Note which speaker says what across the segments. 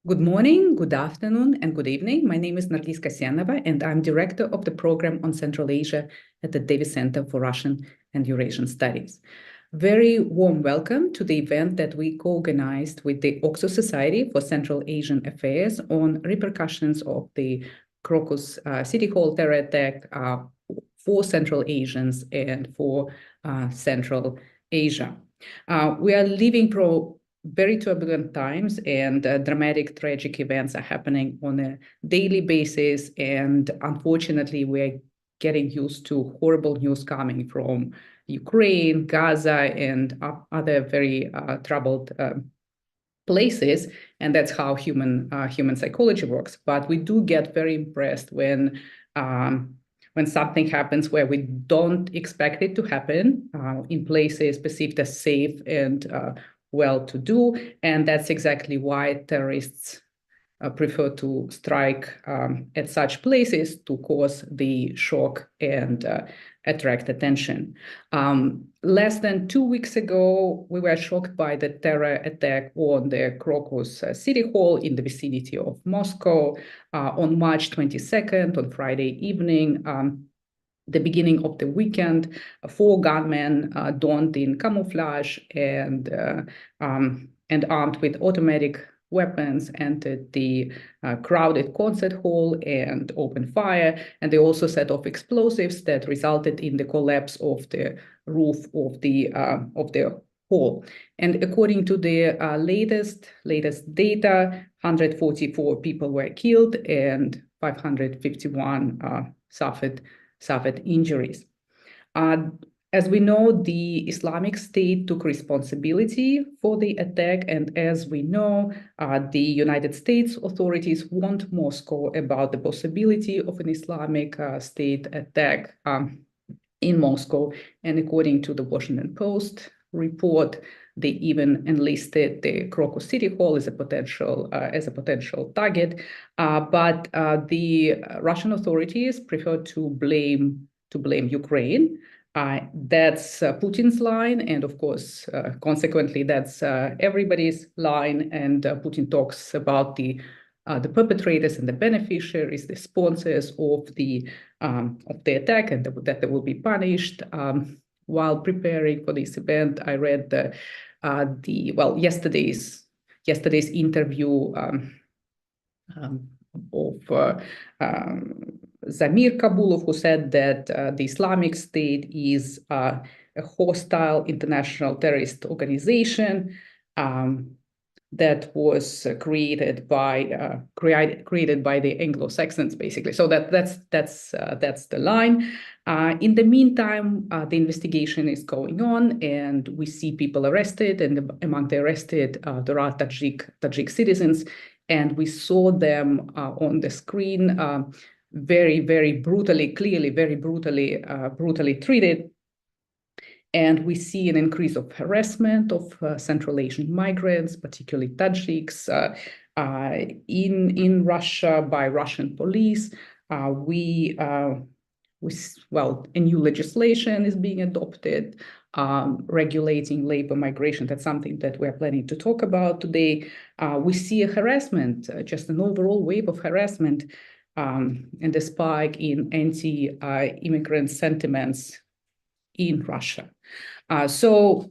Speaker 1: Good morning, good afternoon, and good evening. My name is Nargis Kasyanova, and I'm director of the program on Central Asia at the Davis Center for Russian and Eurasian Studies. Very warm welcome to the event that we co-organized with the OXO Society for Central Asian Affairs on repercussions of the Crocus City Hall terror attack for Central Asians and for Central Asia. We are living through very turbulent times, and dramatic, tragic events are happening on a daily basis. And unfortunately, we're getting used to horrible news coming from Ukraine, Gaza, and other very troubled places. And that's how human psychology works. But we do get very impressed when something happens where we don't expect it to happen in places perceived as safe and well-to-do, and that's exactly why terrorists prefer to strike at such places to cause the shock and attract attention. Less than 2 weeks ago, we were shocked by the terror attack on the Crocus City Hall in the vicinity of Moscow on March 22nd, on Friday evening. The beginning of the weekend, 4 gunmen donned in camouflage and armed with automatic weapons entered the crowded concert hall and opened fire. And they also set off explosives that resulted in the collapse of the roof of the hall. And according to the latest data, 144 people were killed and 551 suffered injuries. As we know, the Islamic State took responsibility for the attack, and as we know, the United States authorities warned Moscow about the possibility of an Islamic State attack in Moscow. And according to the Washington Post report, they even enlisted the Crocus City Hall as a potential target. But the Russian authorities prefer to blame Ukraine. That's Putin's line, and of course, consequently, that's everybody's line. And Putin talks about the perpetrators and the beneficiaries, the sponsors of the attack, and that they will be punished. While preparing for this event, I read yesterday's interview of Zamir Kabulov, who said that the Islamic State is a hostile international terrorist organization that was created by the Anglo-Saxons, basically. So that's the line. In the meantime, the investigation is going on, and we see people arrested. And among the arrested, there are Tajik citizens, and we saw them on the screen, very, very brutally, clearly, very brutally treated. And we see an increase of harassment of Central Asian migrants, particularly Tajiks, in Russia by Russian police. A new legislation is being adopted regulating labor migration. That's something that we're planning to talk about today. We see a harassment, just an overall wave of harassment, and a spike in anti-immigrant sentiments in Russia. So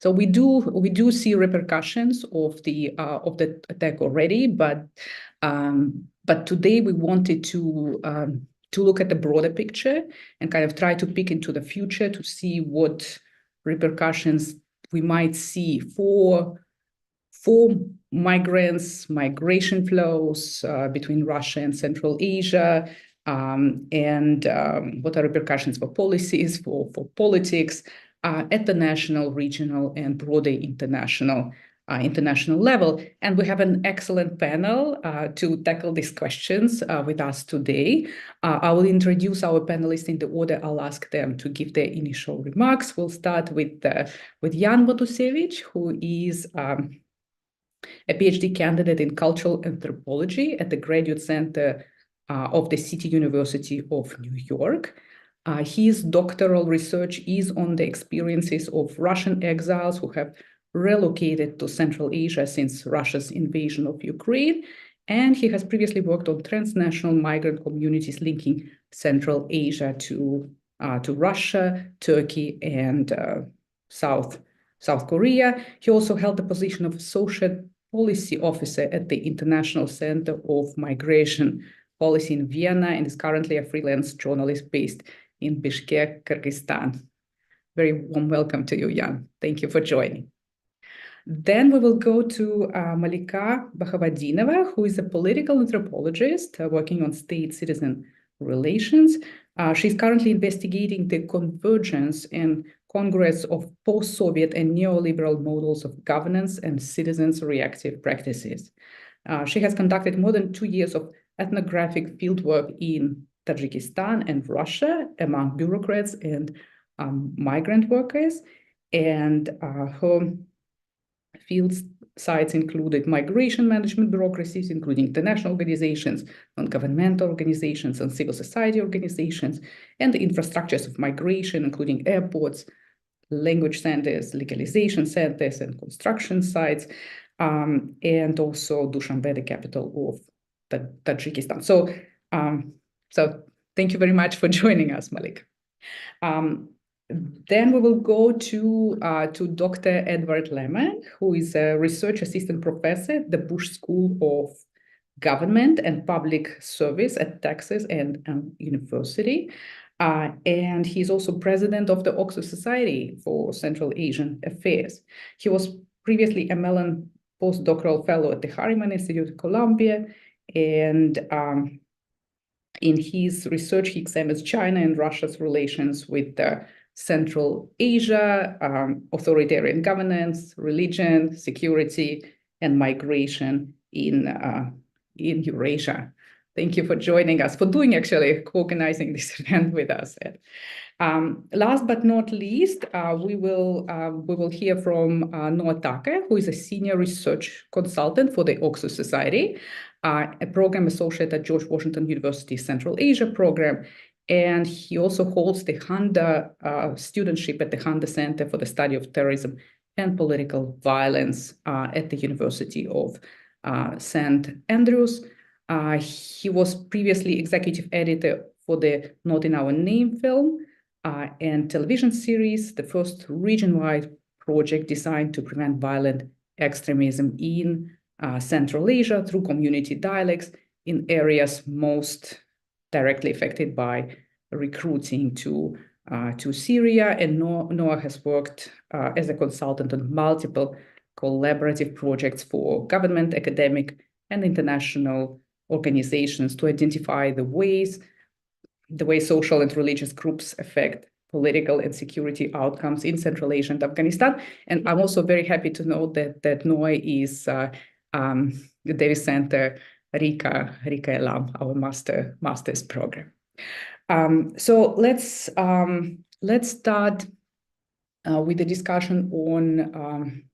Speaker 1: we do see repercussions of the attack already, but today we wanted to look at the broader picture and kind of try to peek into the future to see what repercussions we might see for migrants, migration flows between Russia and Central Asia, and what are repercussions for policies, for politics at the national, regional, and broader international level. And we have an excellent panel to tackle these questions with us today. I will introduce our panelists in the order I'll ask them to give their initial remarks. We'll start with Jan Matusevich, who is a PhD candidate in cultural anthropology at the Graduate Center of the City University of New York. His doctoral research is on the experiences of Russian exiles who have relocated to Central Asia since Russia's invasion of Ukraine, and he has previously worked on transnational migrant communities linking Central Asia to Russia, Turkey, and South Korea. He also held the position of Associate Policy Officer at the International Center of Migration Policy in Vienna and is currently a freelance journalist based in Bishkek, Kyrgyzstan. Very warm welcome to you, Jan. Thank you for joining. Then we will go to Malika Bakhavadinova, who is a political anthropologist working on state-citizen relations. She's currently investigating the convergence and congress of post-Soviet and neoliberal models of governance and citizens' reactive practices. She has conducted more than 2 years of ethnographic fieldwork in Tajikistan and Russia among bureaucrats and migrant workers, and her field sites included migration management bureaucracies, including international organizations, non-governmental organizations, and civil society organizations, and the infrastructures of migration, including airports, language centers, legalization centers, and construction sites, and also Dushanbe, the capital of Tajikistan. So thank you very much for joining us, Malik. Then we will go to Dr. Edward Lehman, who is a research assistant professor at the Bush School of Government and Public Service at Texas A&M University. And he's also president of the Oxford Society for Central Asian Affairs. He was previously a Mellon postdoctoral fellow at the Harriman Institute at Columbia. And in his research, he examines China and Russia's relations with Central Asia, authoritarian governance, religion, security, and migration in Eurasia. Thank you for joining us, for organizing this event with us. Last but not least, we will hear from Noah Tucker, who is a senior research consultant for the Oxford Society, a program associate at George Washington University Central Asia program. And he also holds the Handa studentship at the Handa Center for the Study of Terrorism and Political Violence at the University of St. Andrews. He was previously executive editor for the Not in Our Name film and television series, the first region-wide project designed to prevent violent extremism in Central Asia through community dialogues in areas most directly affected by recruiting to Syria. And Noah has worked as a consultant on multiple collaborative projects for government, academic, and international organizations to identify the way social and religious groups affect political and security outcomes in Central Asia and Afghanistan. And I'm also very happy to know that Noah is the Davis Center RICA alum, our master's program. So let's start with the discussion on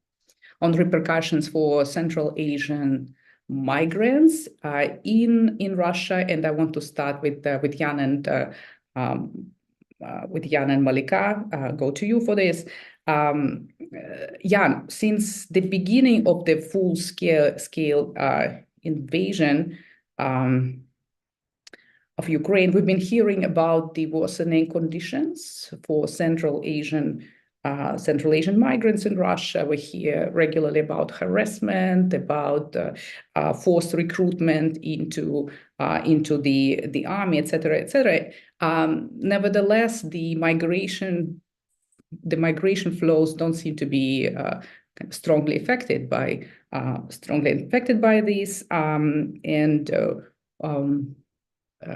Speaker 1: repercussions for Central Asian migrants in Russia, and I want to start with Jan and Malika. Go to you for this. Jan, since the beginning of the full-scale invasion of Ukraine, we've been hearing about the worsening conditions for Central Asian migrants in Russia. We hear regularly about harassment, about forced recruitment into the army, et cetera. Nevertheless, the migration flows don't seem to be strongly affected by this.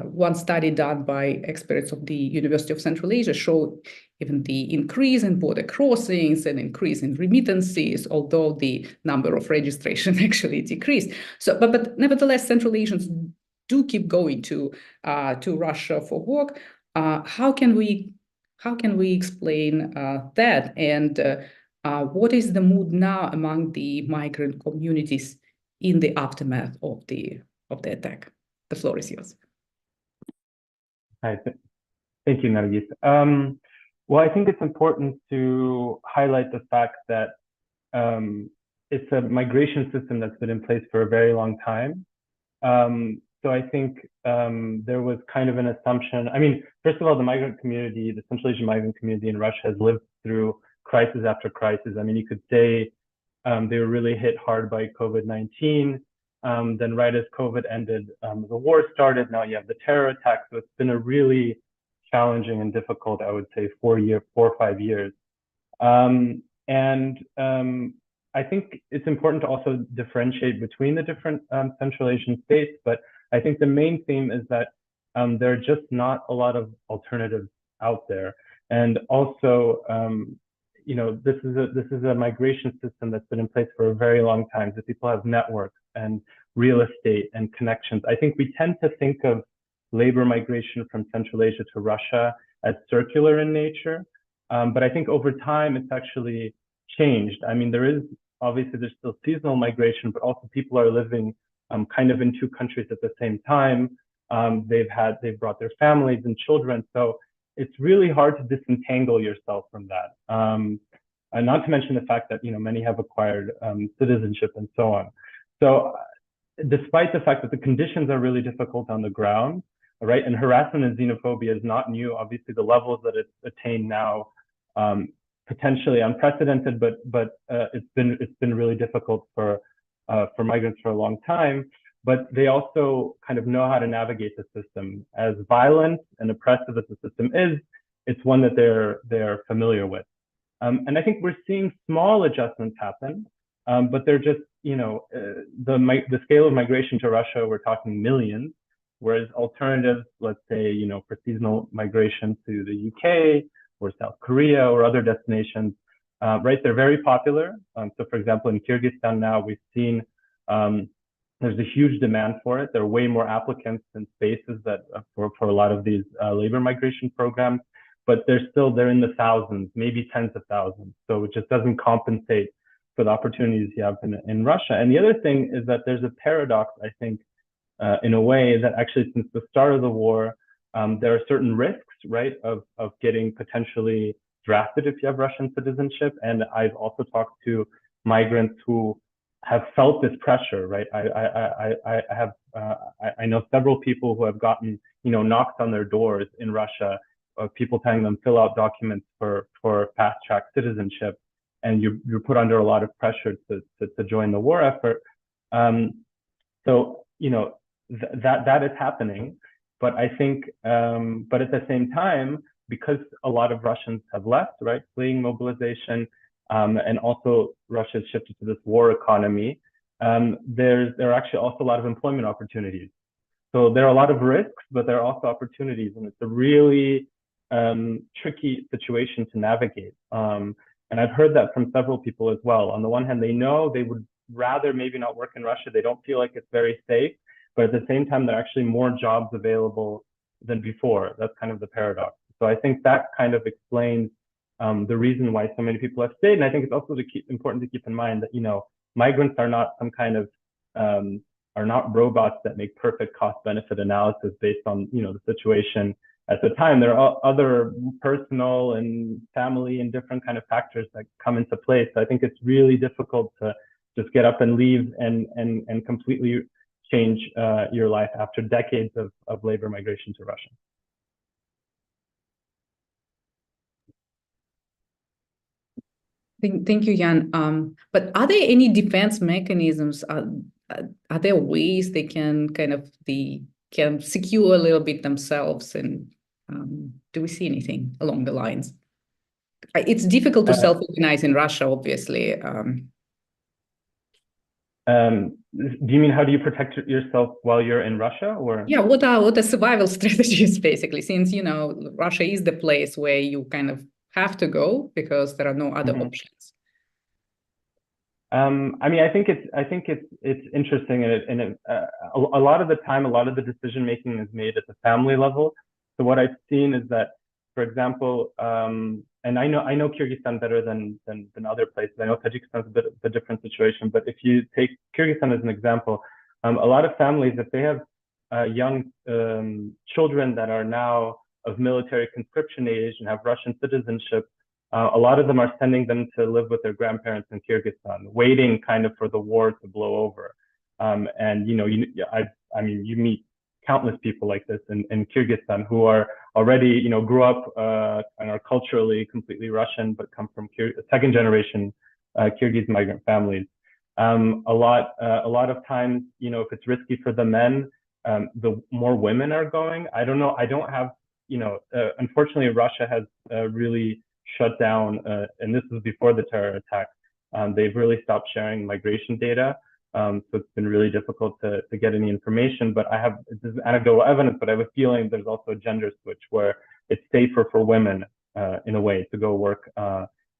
Speaker 1: One study done by experts of the University of Central Asia showed even the increase in border crossings and increase in remittances, although the number of registration actually decreased. So, but nevertheless, Central Asians do keep going to Russia for work. How can we explain that? And what is the mood now among the migrant communities in the aftermath of the attack? The floor is yours.
Speaker 2: Hi, thank you, Nargis. Well, I think it's important to highlight the fact that it's a migration system that's been in place for a very long time. So I think there was kind of an assumption. I mean, first of all, the migrant community, the Central Asian migrant community in Russia has lived through crisis after crisis. I mean, you could say they were really hit hard by COVID-19. Then right as COVID ended, the war started. Now you have the terror attack. So it's been a really challenging and difficult, I would say, 4 or 5 years. I think it's important to also differentiate between the different Central Asian states, but I think the main theme is that there are just not a lot of alternatives out there. And also, this is a migration system that's been in place for a very long time. So people have networks and real estate and connections. I think we tend to think of labor migration from Central Asia to Russia as circular in nature. But I think over time, it's actually changed. I mean, there's still seasonal migration, but also people are living kind of in two countries at the same time. They've brought their families and children. So it's really hard to disentangle yourself from that. And not to mention the fact that, many have acquired citizenship and so on. So despite the fact that the conditions are really difficult on the ground, right? And harassment and xenophobia is not new. Obviously, the levels that it's attained now, potentially unprecedented, but it's been really difficult for migrants for a long time. But they also kind of know how to navigate the system. As violent and oppressive as the system is, it's one that they're familiar with. And I think we're seeing small adjustments happen, but they're just, the scale of migration to Russia, we're talking millions, whereas alternatives, let's say, for seasonal migration to the UK or South Korea or other destinations, right, they're very popular. So for example, in Kyrgyzstan now, we've seen there's a huge demand for it. There are way more applicants than spaces that for a lot of these labor migration programs, but they're in the thousands, maybe tens of thousands. So it just doesn't compensate for the opportunities you have in Russia. And the other thing is that there's a paradox, I think, in a way that actually since the start of the war, there are certain risks, right, of getting potentially drafted if you have Russian citizenship. And I've also talked to migrants who have felt this pressure, right? I know several people who have gotten, knocks on their doors in Russia, of people telling them fill out documents for fast track citizenship, and you're put under a lot of pressure to join the war effort. So that is happening, but I think, but at the same time, because a lot of Russians have left, right, fleeing mobilization, and also Russia has shifted to this war economy, there are actually also a lot of employment opportunities. So there are a lot of risks, but there are also opportunities, and it's a really tricky situation to navigate. And I've heard that from several people as well. On the one hand, they know they would rather maybe not work in Russia. They don't feel like it's very safe, but at the same time, there are actually more jobs available than before. That's kind of the paradox. So I think that kind of explains the reason why so many people have stayed. And I think it's also important to keep in mind that, migrants are not some kind of, are not robots that make perfect cost-benefit analysis based on, the situation at the time. There are other personal and family and different kind of factors that come into play. So I think it's really difficult to just get up and leave and completely change your life after decades of labor migration to Russia.
Speaker 1: Thank you, Jan. But are there any defense mechanisms? Are there ways they can can secure a little bit themselves? And do we see anything along the lines? It's difficult to self-organize in Russia, obviously.
Speaker 2: Do you mean how do you protect yourself while you're in Russia, or?
Speaker 1: Yeah, what are survival strategies, basically, since, Russia is the place where you kind of have to go because there are no other options.
Speaker 2: I mean, I think it's interesting, and a lot of the time, a lot of the decision making is made at the family level. So what I've seen is that, for example, and I know Kyrgyzstan better than other places. I know Tajikistan is a bit of a different situation, but if you take Kyrgyzstan as an example, a lot of families, if they have young children that are now of military conscription age and have Russian citizenship, a lot of them are sending them to live with their grandparents in Kyrgyzstan, waiting kind of for the war to blow over. And you meet countless people like this in Kyrgyzstan who are already, grew up and are culturally completely Russian, but come from second generation Kyrgyz migrant families. A lot of times, if it's risky for the men, the more women are going. I don't know. I don't have, unfortunately, Russia has really shut down, and this was before the terror attack. They've really stopped sharing migration data. So it's been really difficult to get any information, but this is anecdotal evidence, but I have a feeling there's also a gender switch where it's safer for women in a way to go work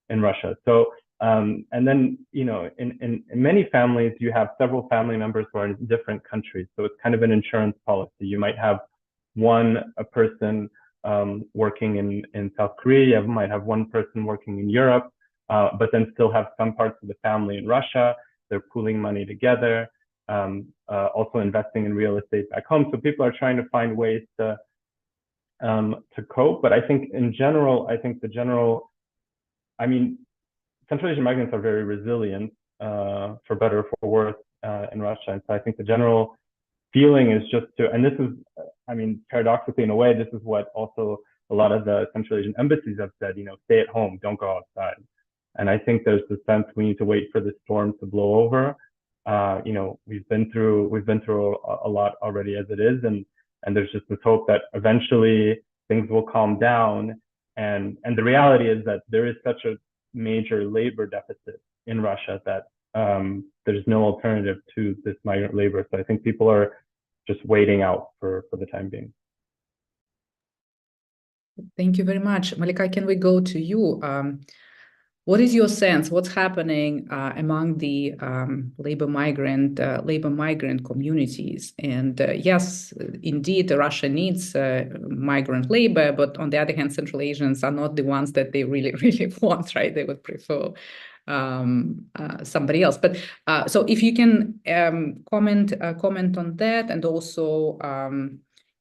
Speaker 2: in Russia. So, and then, in many families, you have several family members who are in different countries. So it's kind of an insurance policy. You might have a person working in South Korea, you might have one person working in Europe, but then still have some parts of the family in Russia. They're pooling money together, also investing in real estate back home. So people are trying to find ways to cope. But I think in general, Central Asian migrants are very resilient, for better or for worse, in Russia. And so I think the general feeling is just and this is, paradoxically in a way, this is what also a lot of the Central Asian embassies have said, stay at home, don't go outside. And I think there's the sense we need to wait for the storm to blow over. We've been through a lot already as it is, and there's just this hope that eventually things will calm down. And the reality is that there is such a major labor deficit in Russia that there's no alternative to this migrant labor. So I think people are just waiting out for the time being.
Speaker 1: Thank you very much. Malika, can we go to you? What is your sense? What's happening among the labor migrant communities? And yes, indeed, Russia needs migrant labor, but on the other hand, Central Asians are not the ones that they really, really want, right? They would prefer somebody else. But so if you can comment on that, and also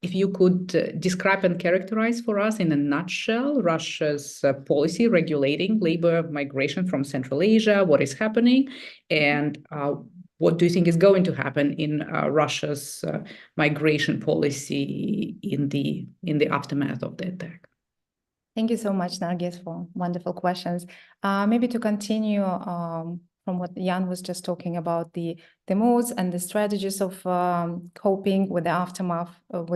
Speaker 1: if you could describe and characterize for us in a nutshell Russia's policy regulating labor migration from Central Asia, what is happening, and what do you think is going to happen in Russia's migration policy in the aftermath of the attack?
Speaker 3: Thank you so much, Nargis, for wonderful questions. Maybe to continue from what Jan was just talking about, the modes and the strategies of coping with the aftermath of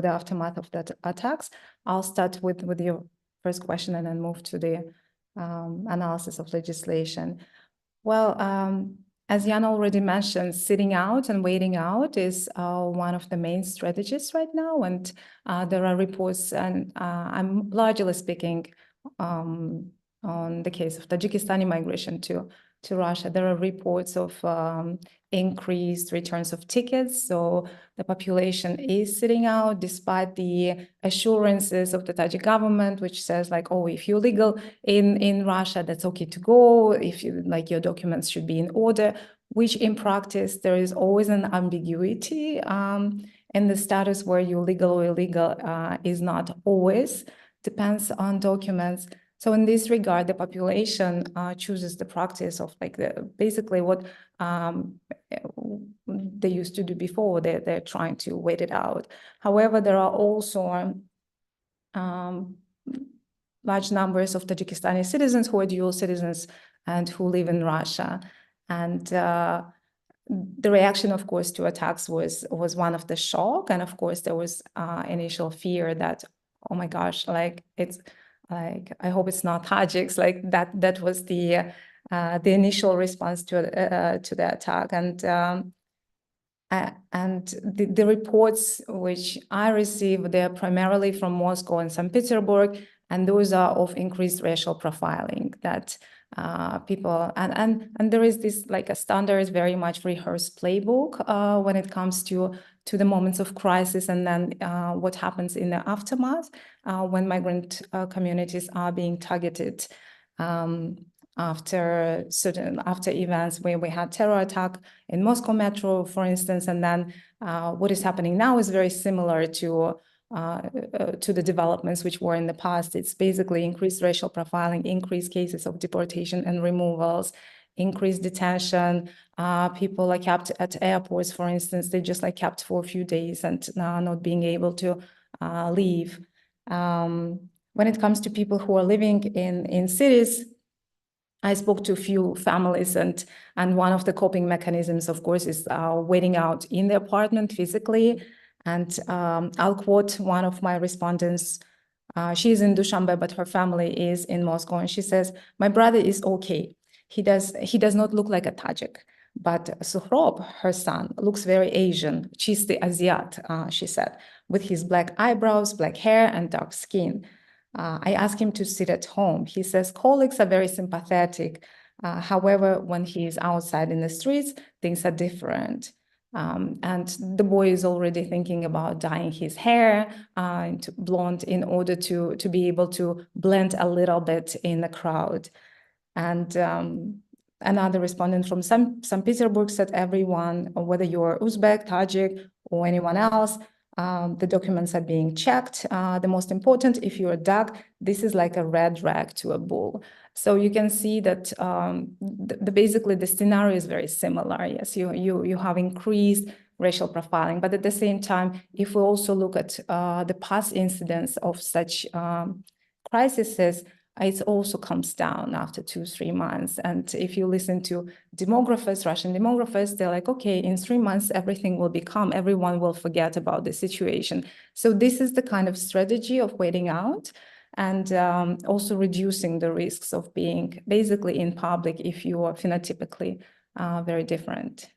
Speaker 3: that attacks. I'll start with your first question and then move to the analysis of legislation. Well, as Jan already mentioned, sitting out and waiting out is one of the main strategies right now. And there are reports, and I'm largely speaking on the case of Tajikistani migration to Russia. There are reports of increased returns of tickets. So the population is sitting out despite the assurances of the Tajik government, which says like, oh, if you're legal in Russia, that's okay to go. If you like, your documents should be in order, which in practice, there is always an ambiguity in the status where you're legal or illegal is not always, depends on documents. So in this regard, the population chooses the practice of like basically what they used to do before. They're trying to wait it out. However, there are also large numbers of Tajikistani citizens who are dual citizens and who live in Russia. And the reaction, of course, to attacks was one of the shock. And of course, there was initial fear that, oh my gosh, like it's like, I hope it's not Tajiks. Like that was the initial response to the attack. And the reports which I received, they're primarily from Moscow and St. Petersburg, and those are of increased racial profiling that people, and there is this like a standard, very much rehearsed playbook when it comes to the moments of crisis, and then what happens in the aftermath when migrant communities are being targeted after events where we had terror attack in Moscow metro, for instance. And then what is happening now is very similar to to the developments which were in the past. It's basically increased racial profiling, increased cases of deportation and removals, increased detention. People are kept at airports, for instance, they just like kept for a few days and not being able to leave. When it comes to people who are living in cities, I spoke to a few families, and one of the coping mechanisms, of course, is waiting out in the apartment physically. And I'll quote one of my respondents. She's in Dushanbe, but her family is in Moscow, and she says, "My brother is okay. He does not look like a Tajik, but Suhrob, her son, looks very Asian, чистый азиат," she said, with his black eyebrows, black hair, and dark skin. I asked him to sit at home. He says colleagues are very sympathetic. However, when he is outside in the streets, things are different. And the boy is already thinking about dyeing his hair into blonde in order to be able to blend a little bit in the crowd. And another respondent from St. Petersburg said everyone, whether you're Uzbek, Tajik, or anyone else, the documents are being checked. The most important, if you're a duck, this is like a red rag to a bull. So you can see that basically the scenario is very similar. Yes, you have increased racial profiling, but at the same time, if we also look at the past incidents of such crises, it also comes down after 2-3 months. And if you listen to demographers, Russian demographers, they're like, okay, in 3 months, everything will be calm. Everyone will forget about the situation. So this is the kind of strategy of waiting out and also reducing the risks of being basically in public if you are phenotypically very different.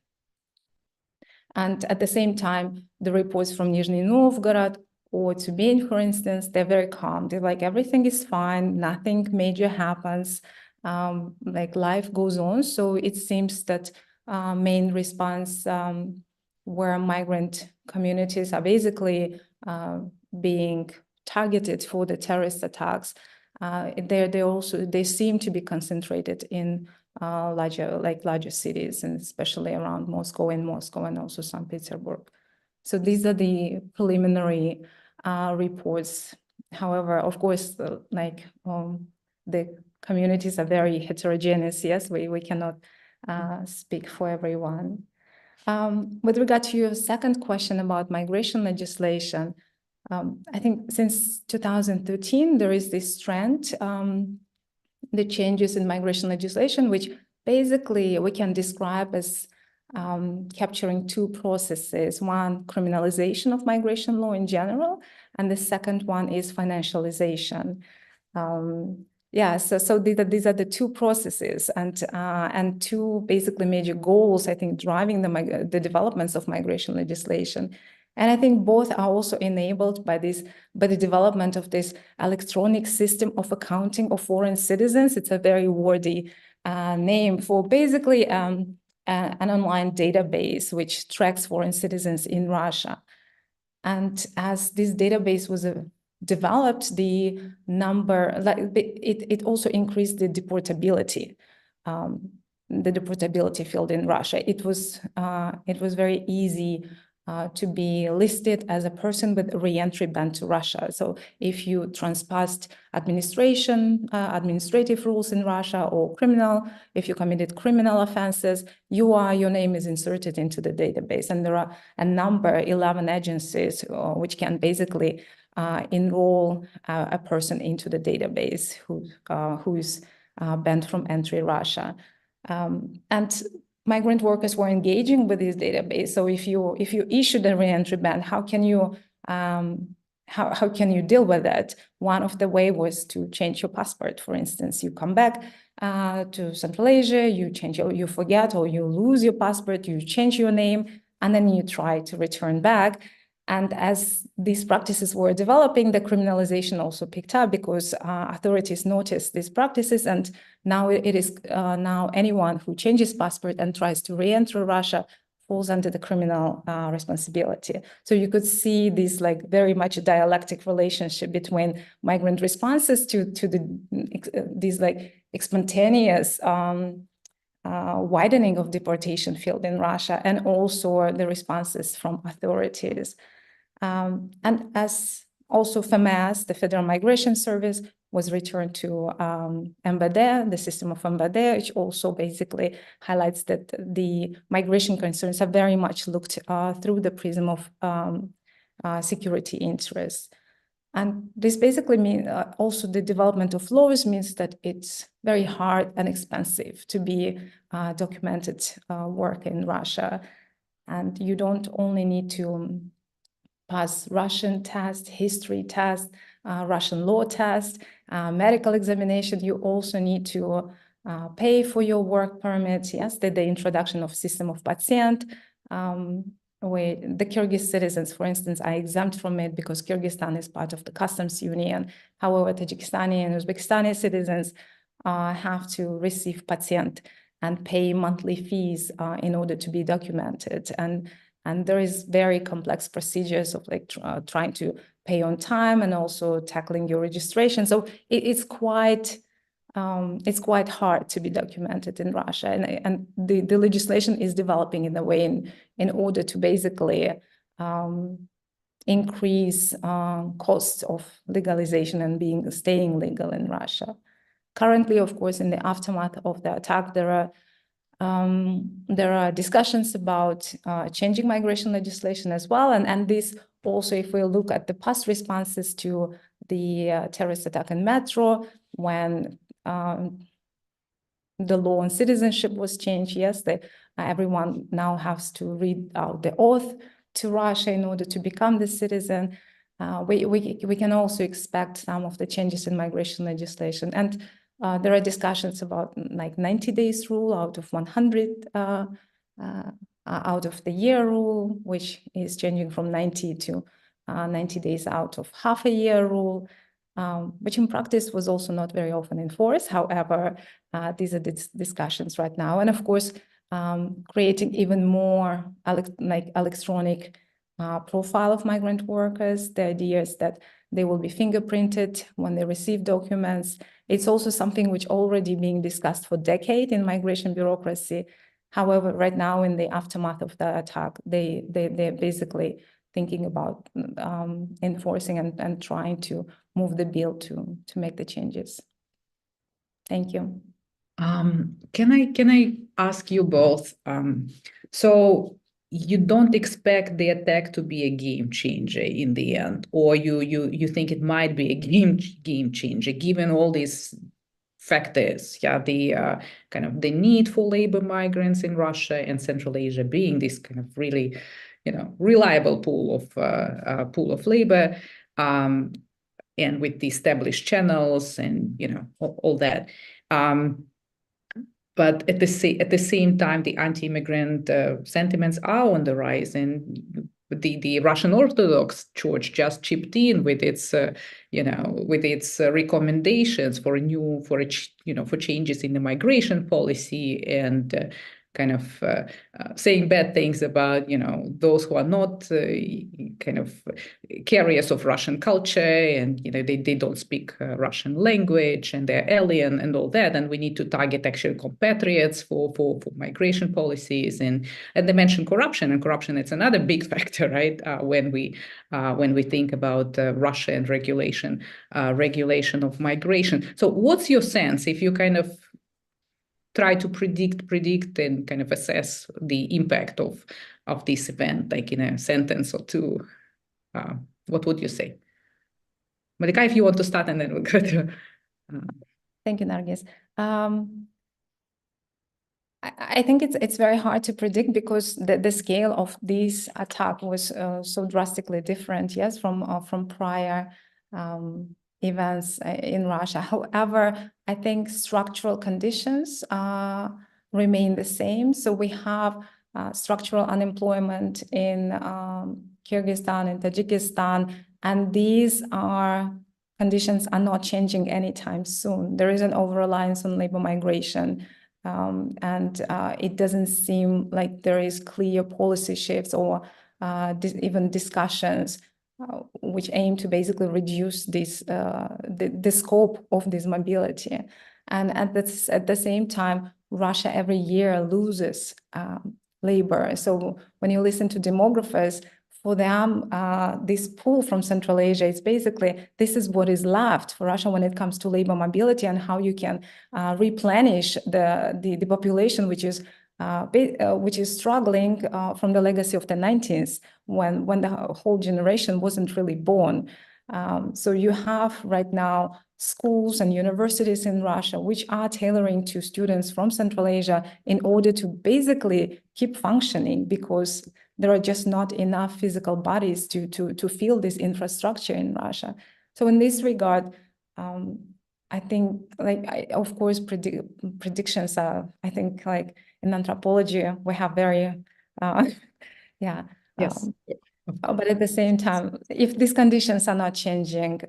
Speaker 3: And at the same time, the reports from Nizhny Novgorod or Tyumen, for instance, they're very calm. They're like, everything is fine, nothing major happens, like life goes on. So it seems that main response where migrant communities are basically being targeted for the terrorist attacks, they seem to be concentrated in larger cities, and especially around Moscow and also St. Petersburg. So these are the preliminary reports. However, of course, the communities are very heterogeneous. Yes, we cannot speak for everyone. With regard to your second question about migration legislation, I think since 2013, there is this trend, the changes in migration legislation, which basically we can describe as capturing two processes: one, criminalization of migration law in general, and the second one is financialization. So these are the two processes and two basically major goals, I think, driving the developments of migration legislation. And I think both are also enabled by the development of this electronic system of accounting of foreign citizens. It's a very wordy name for basically an online database which tracks foreign citizens in Russia. And as this database was developed, the number, it also increased the deportability field in Russia. It was very easy to be listed as a person with a re-entry ban to Russia. So if you transpassed administrative rules in Russia or if you committed criminal offenses, your name is inserted into the database. And there are 11 agencies which can basically enroll a person into the database who's banned from entry Russia. And migrant workers were engaging with this database. So if you issued a re-entry ban, how can you deal with that? One of the ways was to change your passport. For instance, you come back to Central Asia, you forget or you lose your passport, you change your name, and then you try to return back. And as these practices were developing, the criminalization also picked up because authorities noticed these practices, and now it is now anyone who changes passport and tries to re-enter Russia falls under the criminal responsibility. So you could see this like very much dialectic relationship between migrant responses to these like spontaneous widening of deportation field in Russia, and also the responses from authorities. And as also FMS, the Federal Migration Service, was returned to MBADE, the system of MBADE, which also basically highlights that the migration concerns are very much looked through the prism of security interests. And this basically means also the development of laws means that it's very hard and expensive to be documented work in Russia. And you don't only need to pass Russian test, history test, Russian law test, medical examination. You also need to pay for your work permit. Yes, the introduction of system of Patent, where the Kyrgyz citizens, for instance, are exempt from it because Kyrgyzstan is part of the customs union. However, Tajikistani and Uzbekistani citizens have to receive patent and pay monthly fees in order to be documented. And there is very complex procedures of like trying to pay on time and also tackling your registration. So it's quite hard to be documented in Russia. And the legislation is developing in a way in order to basically increase costs of legalization and staying legal in Russia. Currently, of course, in the aftermath of the attack, there are discussions about changing migration legislation as well. And this also, if we look at the past responses to the terrorist attack in Metro, when the law on citizenship was changed, yes, everyone now has to read out the oath to Russia in order to become the citizen. We can also expect some of the changes in migration legislation. And there are discussions about like 90 days rule out of 100 out of the year rule, which is changing from 90 to 90 days out of half a year rule, which in practice was also not very often enforced. However, these are discussions right now. And of course, creating even more electronic profile of migrant workers. The idea is that they will be fingerprinted when they receive documents. It's also something which already being discussed for decades in migration bureaucracy. However, right now in the aftermath of the attack, they're basically thinking about enforcing and trying to move the bill to make the changes. Thank you.
Speaker 1: Can I ask you both? So you don't expect the attack to be a game changer in the end, or you think it might be a game changer given all these factors, the kind of the need for labor migrants in Russia and Central Asia being this kind of really, reliable pool of labor, and with the established channels and all that. But at the same time, the anti-immigrant sentiments are on the rise, and the Russian Orthodox Church just chipped in with its, recommendations for changes in the migration policy and kind of saying bad things about those who are not kind of carriers of Russian culture, and they don't speak Russian language and they're alien and all that, and we need to target actual compatriots for migration policies, and they mention corruption, and corruption it's another big factor, right? When we think about Russia and regulation of migration. So what's your sense if you kind of try to predict and kind of assess the impact of this event, like in a sentence or two? What would you say? Malika, if you want to start, and then we'll go to...
Speaker 3: Thank you, Nargis. I think it's very hard to predict because the scale of this attack was so drastically different, yes, from prior events in Russia. However, I think structural conditions remain the same. So we have structural unemployment in Kyrgyzstan and Tajikistan, and these conditions are not changing anytime soon. There is an over-reliance on labor migration, and it doesn't seem like there is clear policy shifts or even discussions which aim to basically reduce this the scope of this mobility. And at the same time, Russia every year loses labor. So when you listen to demographers, for them, this pull from Central Asia is basically, this is what is left for Russia when it comes to labor mobility and how you can replenish the population, which is struggling from the legacy of the 90s when the whole generation wasn't really born. So you have right now schools and universities in Russia which are tailoring to students from Central Asia in order to basically keep functioning, because there are just not enough physical bodies to fill this infrastructure in Russia. So in this regard, I think, of course, predictions are, I think, like in anthropology, we have very,
Speaker 1: Yes.
Speaker 3: But at the same time, if these conditions are not changing,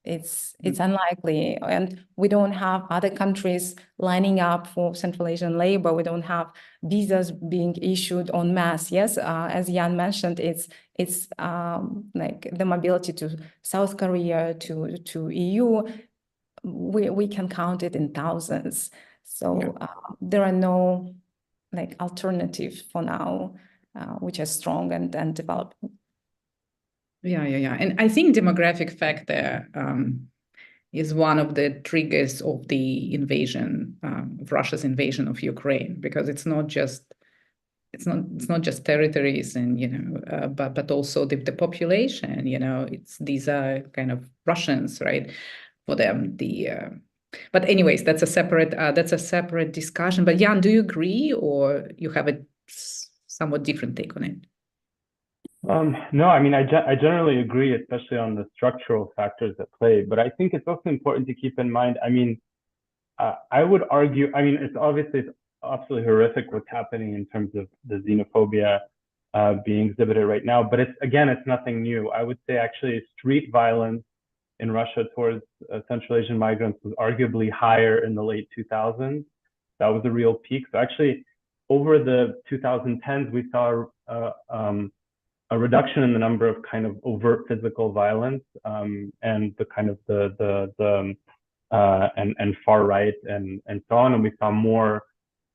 Speaker 3: it's unlikely, and we don't have other countries lining up for Central Asian labor. We don't have visas being issued en masse. Yes, as Jan mentioned, it's like the mobility to South Korea, to EU. We can count it in thousands. So there are no alternatives for now, which are strong and developing.
Speaker 1: Yeah. And I think demographic factor is one of the triggers of the invasion, of Russia's invasion of Ukraine, because it's not just territories and but also the population. These are kind of Russians, right? For them, but anyways, that's a separate discussion. But Jan, do you agree, or you have a somewhat different take on it?
Speaker 2: No, I mean, I generally agree, especially on the structural factors at play. But I think it's also important to keep in mind, I mean, I would argue, I mean, it's absolutely horrific what's happening in terms of the xenophobia being exhibited right now. But it's nothing new. I would say actually street violence in Russia towards Central Asian migrants was arguably higher in the late 2000s. That was a real peak. So actually, over the 2010s, we saw a reduction in the number of kind of overt physical violence and the kind of and far right and so on. And we saw more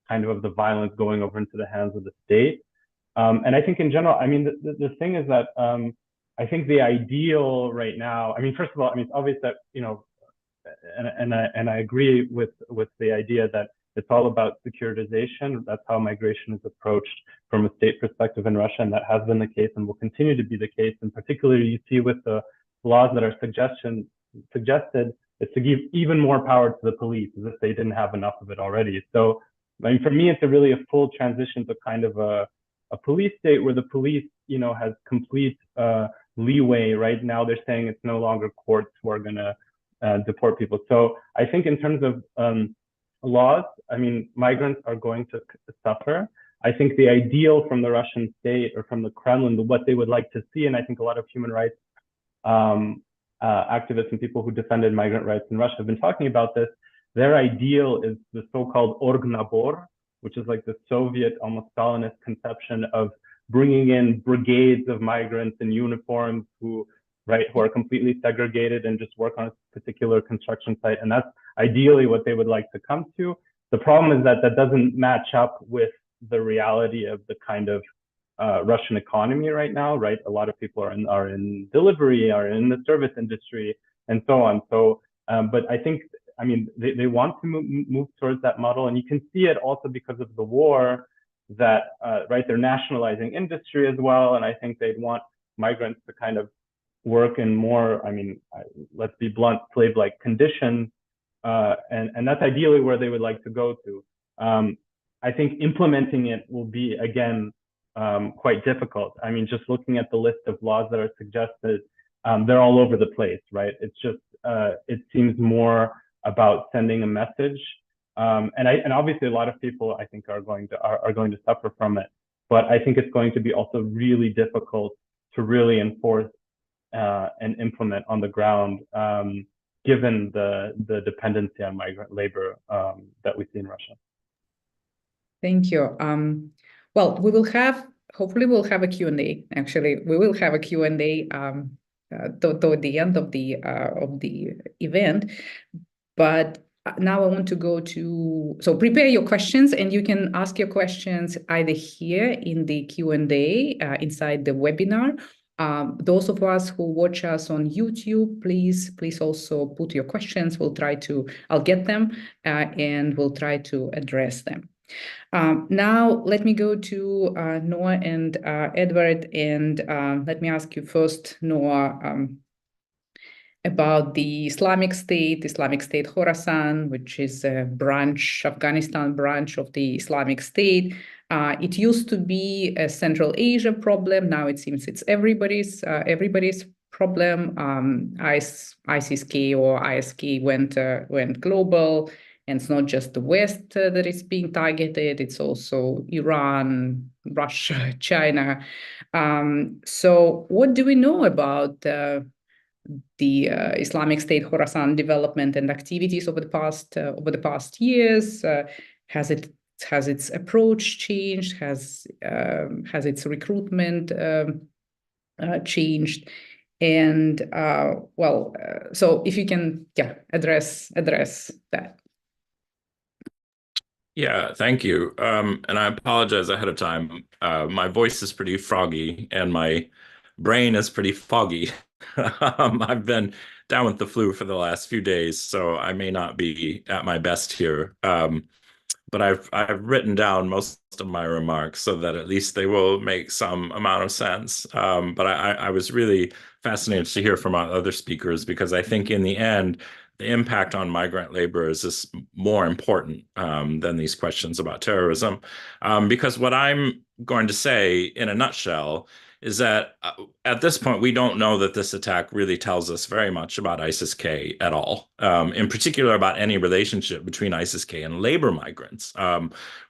Speaker 2: kind of the violence going over into the hands of the state. And I think in general, I mean, the thing is that I think the ideal right now, I mean, first of all, I mean, it's obvious that, and I agree with the idea that it's all about securitization. That's how migration is approached from a state perspective in Russia, and that has been the case and will continue to be the case. And particularly, you see with the laws that are suggested, is to give even more power to the police, as if they didn't have enough of it already. So, I mean, for me, it's really a full transition to kind of a police state where the police, has complete leeway. Right now, they're saying it's no longer courts who are going to deport people. So I think in terms of laws, I mean, migrants are going to suffer. I think the ideal from the Russian state or from the Kremlin, what they would like to see, and I think a lot of human rights activists and people who defended migrant rights in Russia have been talking about this. Their ideal is the so-called Orgnabor, which is like the Soviet, almost Stalinist conception of bringing in brigades of migrants in uniforms who are completely segregated and just work on a particular construction site. And that's ideally what they would like to come to. The problem is that doesn't match up with the reality of the kind of Russian economy right now, right? A lot of people are in delivery, are in the service industry, and so on. So, but I think, I mean, they want to move towards that model, and you can see it also because of the war that, they're nationalizing industry as well, and I think they'd want migrants to kind of work in more, I mean, let's be blunt, slave-like conditions, and that's ideally where they would like to go to. I think implementing it will be, again, quite difficult. I mean, just looking at the list of laws that are suggested, they're all over the place, right? It's just, it seems more about sending a message. And obviously a lot of people, I think, are going to suffer from it. But I think it's going to be also really difficult to really enforce and implement on the ground, given the dependency on migrant labor that we see in Russia.
Speaker 1: Thank you. Well, hopefully we'll have a Q&A. Actually, we will have a Q&A toward the end of the event. But now I want to go to, so prepare your questions, and you can ask your questions either here in the Q&A inside the webinar. Those of us who watch us on YouTube, please also put your questions. I'll get them and we'll try to address them. Now, let me go to Noah and Edward, and let me ask you first, Noah, about the Islamic State Khorasan, which is a Afghanistan branch of the Islamic State. It used to be a Central Asia problem. Now it seems it's everybody's problem. ISIS-K or ISK went global, and it's not just the West that is being targeted. It's also Iran, Russia, China. So what do we know about the Islamic State Khorasan development and activities over the past years? Has its approach changed? Has its recruitment changed? And so if you can, address that.
Speaker 4: Yeah, thank you. And I apologize ahead of time. My voice is pretty froggy and my brain is pretty foggy. I've been down with the flu for the last few days, so I may not be at my best here. But I've written down most of my remarks so that at least they will make some amount of sense. But I was really fascinated to hear from our other speakers, because I think in the end, the impact on migrant laborers is more important than these questions about terrorism. Because what I'm going to say in a nutshell is that at this point, we don't know that this attack really tells us very much about ISIS-K at all, in particular about any relationship between ISIS-K and labor migrants,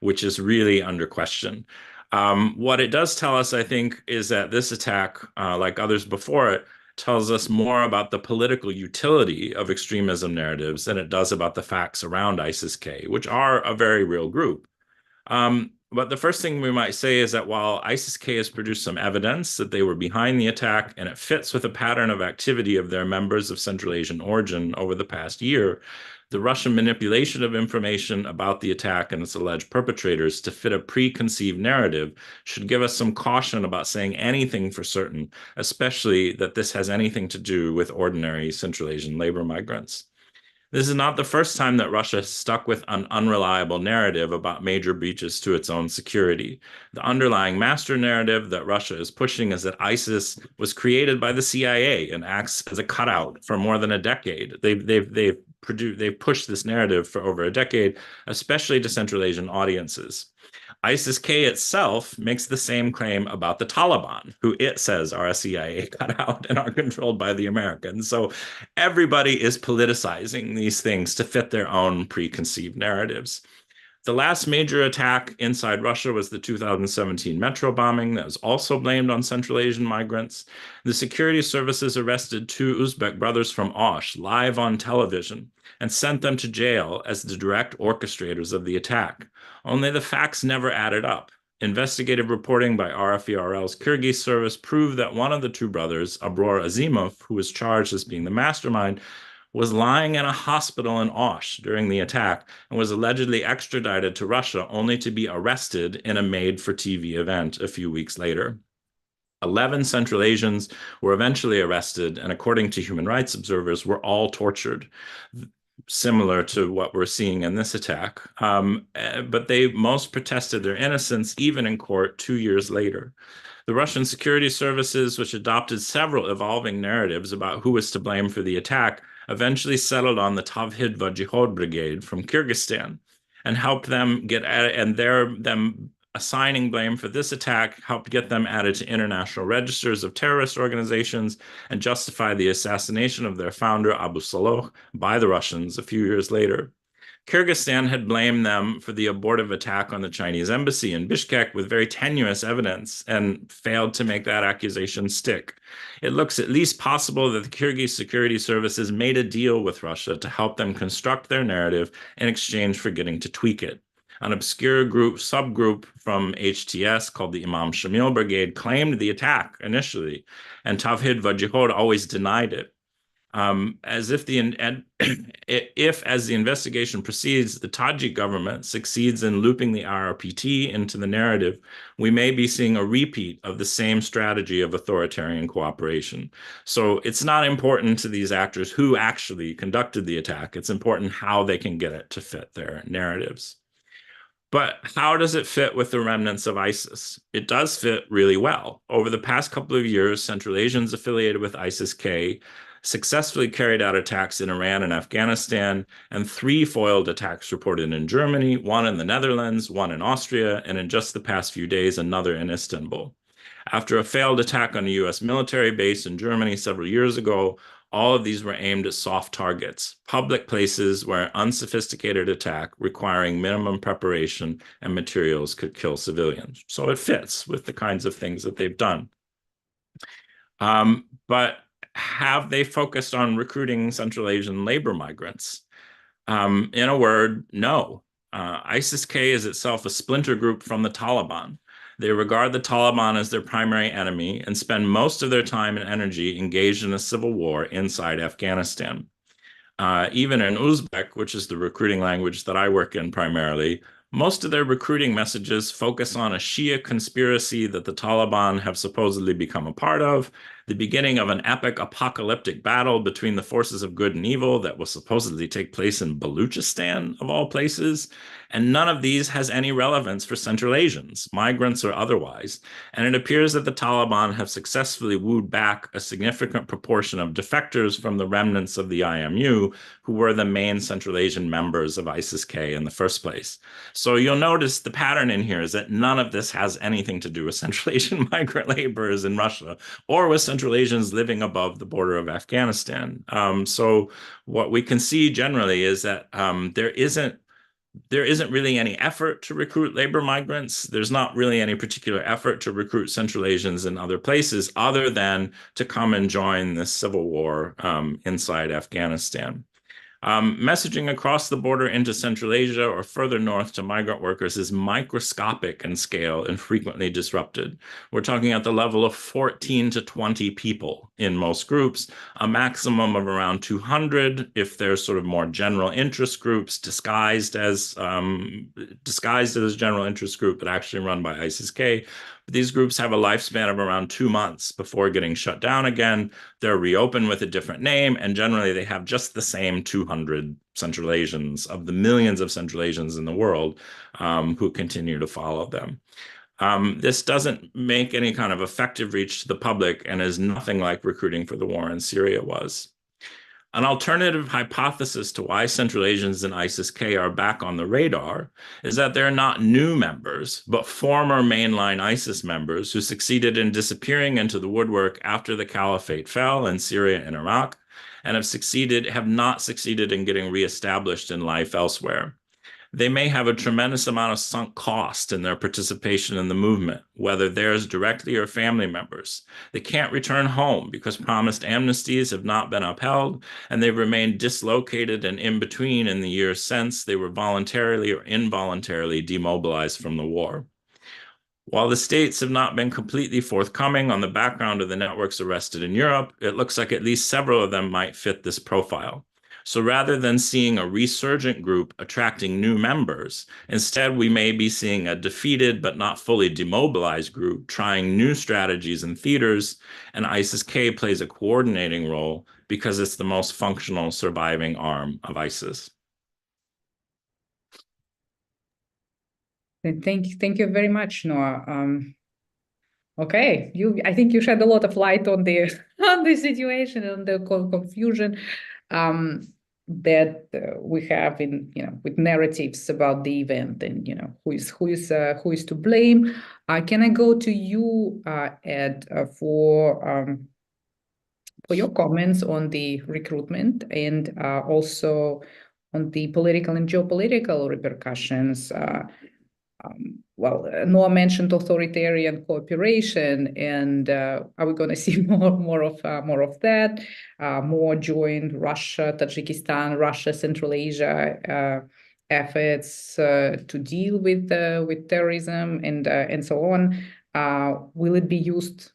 Speaker 4: which is really under question. What it does tell us, I think, is that this attack, like others before it, tells us more about the political utility of extremism narratives than it does about the facts around ISIS-K, which are a very real group. But the first thing we might say is that while ISIS-K has produced some evidence that they were behind the attack, and it fits with a pattern of activity of their members of Central Asian origin over the past year, the Russian manipulation of information about the attack and its alleged perpetrators to fit a preconceived narrative should give us some caution about saying anything for certain, especially that this has anything to do with ordinary Central Asian labor migrants. This is not the first time that Russia has stuck with an unreliable narrative about major breaches to its own security. The underlying master narrative that Russia is pushing is that ISIS was created by the CIA and acts as a cutout for more than a decade. They've pushed this narrative for over a decade, especially to Central Asian audiences. ISIS-K itself makes the same claim about the Taliban, who it says are a CIA cutout and are controlled by the Americans. So everybody is politicizing these things to fit their own preconceived narratives. The last major attack inside Russia was the 2017 metro bombing that was also blamed on Central Asian migrants. The security services arrested 2 Uzbek brothers from Osh live on television and sent them to jail as the direct orchestrators of the attack. Only the facts never added up. Investigative reporting by RFERL's Kyrgyz service proved that one of the 2 brothers, Abror Azimov, who was charged as being the mastermind, was lying in a hospital in Osh during the attack and was allegedly extradited to Russia, only to be arrested in a made-for-TV event a few weeks later. 11 Central Asians were eventually arrested, and according to human rights observers, were all tortured, similar to what we're seeing in this attack. But they most protested their innocence, even in court 2 years later. The Russian security services, which adopted several evolving narratives about who was to blame for the attack, eventually settled on the Tavhid Vajihod Brigade from Kyrgyzstan and helped them get at it, and them assigning blame for this attack helped get them added to international registers of terrorist organizations and justify the assassination of their founder, Abu Saloh, by the Russians a few years later. Kyrgyzstan had blamed them for the abortive attack on the Chinese embassy in Bishkek with very tenuous evidence and failed to make that accusation stick. It looks at least possible that the Kyrgyz security services made a deal with Russia to help them construct their narrative in exchange for getting to tweak it. An obscure subgroup from HTS called the Imam Shamil Brigade claimed the attack initially, and Tavhid Vajihod always denied it. As if as the investigation proceeds, the Tajik government succeeds in looping the IRPT into the narrative, we may be seeing a repeat of the same strategy of authoritarian cooperation. So it's not important to these actors who actually conducted the attack. It's important how they can get it to fit their narratives. But how does it fit with the remnants of ISIS? It does fit really well. Over the past couple of years, Central Asians affiliated with ISIS-K successfully carried out attacks in Iran and Afghanistan, and 3 foiled attacks reported in Germany, 1 in the Netherlands, 1 in Austria, and in just the past few days, another in Istanbul. After a failed attack on a US military base in Germany several years ago, all of these were aimed at soft targets, public places where an unsophisticated attack requiring minimum preparation and materials could kill civilians. So it fits with the kinds of things that they've done. But have they focused on recruiting Central Asian labor migrants? In a word, no. ISIS-K is itself a splinter group from the Taliban. They regard the Taliban as their primary enemy and spend most of their time and energy engaged in a civil war inside Afghanistan. Even in Uzbek, which is the recruiting language that I work in primarily, most of their recruiting messages focus on a Shia conspiracy that the Taliban have supposedly become a part of, the beginning of an epic apocalyptic battle between the forces of good and evil that will supposedly take place in Baluchistan, of all places. And none of these has any relevance for Central Asians, migrants or otherwise. And it appears that the Taliban have successfully wooed back a significant proportion of defectors from the remnants of the IMU, who were the main Central Asian members of ISIS-K in the first place. So you'll notice the pattern in here is that none of this has anything to do with Central Asian migrant laborers in Russia or with Central Asians living above the border of Afghanistan. So what we can see generally is that there isn't really any effort to recruit labor migrants. There's not really any particular effort to recruit Central Asians in other places other than to come and join this civil war inside Afghanistan. Messaging across the border into Central Asia or further north to migrant workers is microscopic in scale and frequently disrupted. We're talking at the level of 14 to 20 people in most groups, a maximum of around 200 if there's sort of more general interest groups disguised as general interest group, but actually run by ISIS-K. These groups have a lifespan of around 2 months before getting shut down again. They're reopened with a different name, and generally they have just the same 200 Central Asians of the millions of Central Asians in the world who continue to follow them. This doesn't make any kind of effective reach to the public and is nothing like recruiting for the war in Syria was. An alternative hypothesis to why Central Asians in ISIS-K are back on the radar is that they're not new members, but former mainline ISIS members who succeeded in disappearing into the woodwork after the caliphate fell in Syria and Iraq, and have not succeeded in getting reestablished in life elsewhere. They may have a tremendous amount of sunk cost in their participation in the movement, whether theirs directly or family members. They can't return home because promised amnesties have not been upheld, and they've remained dislocated and in between in the years since they were voluntarily or involuntarily demobilized from the war. While the states have not been completely forthcoming on the background of the networks arrested in Europe, it looks like at least several of them might fit this profile. So rather than seeing a resurgent group attracting new members, instead we may be seeing a defeated but not fully demobilized group trying new strategies and theaters, and ISIS-K plays a coordinating role because it's the most functional surviving arm of ISIS.
Speaker 1: Thank you very much, Noah. Okay, I think you shed a lot of light on the situation and the confusion that we have in with narratives about the event and who is to blame. Can I go to you, Ed, for your comments on the recruitment and also on the political and geopolitical repercussions? Well, Noah mentioned authoritarian cooperation, and are we going to see more of that? More joint Russia, Tajikistan, Russia, Central Asia efforts to deal with terrorism and so on. Will it be used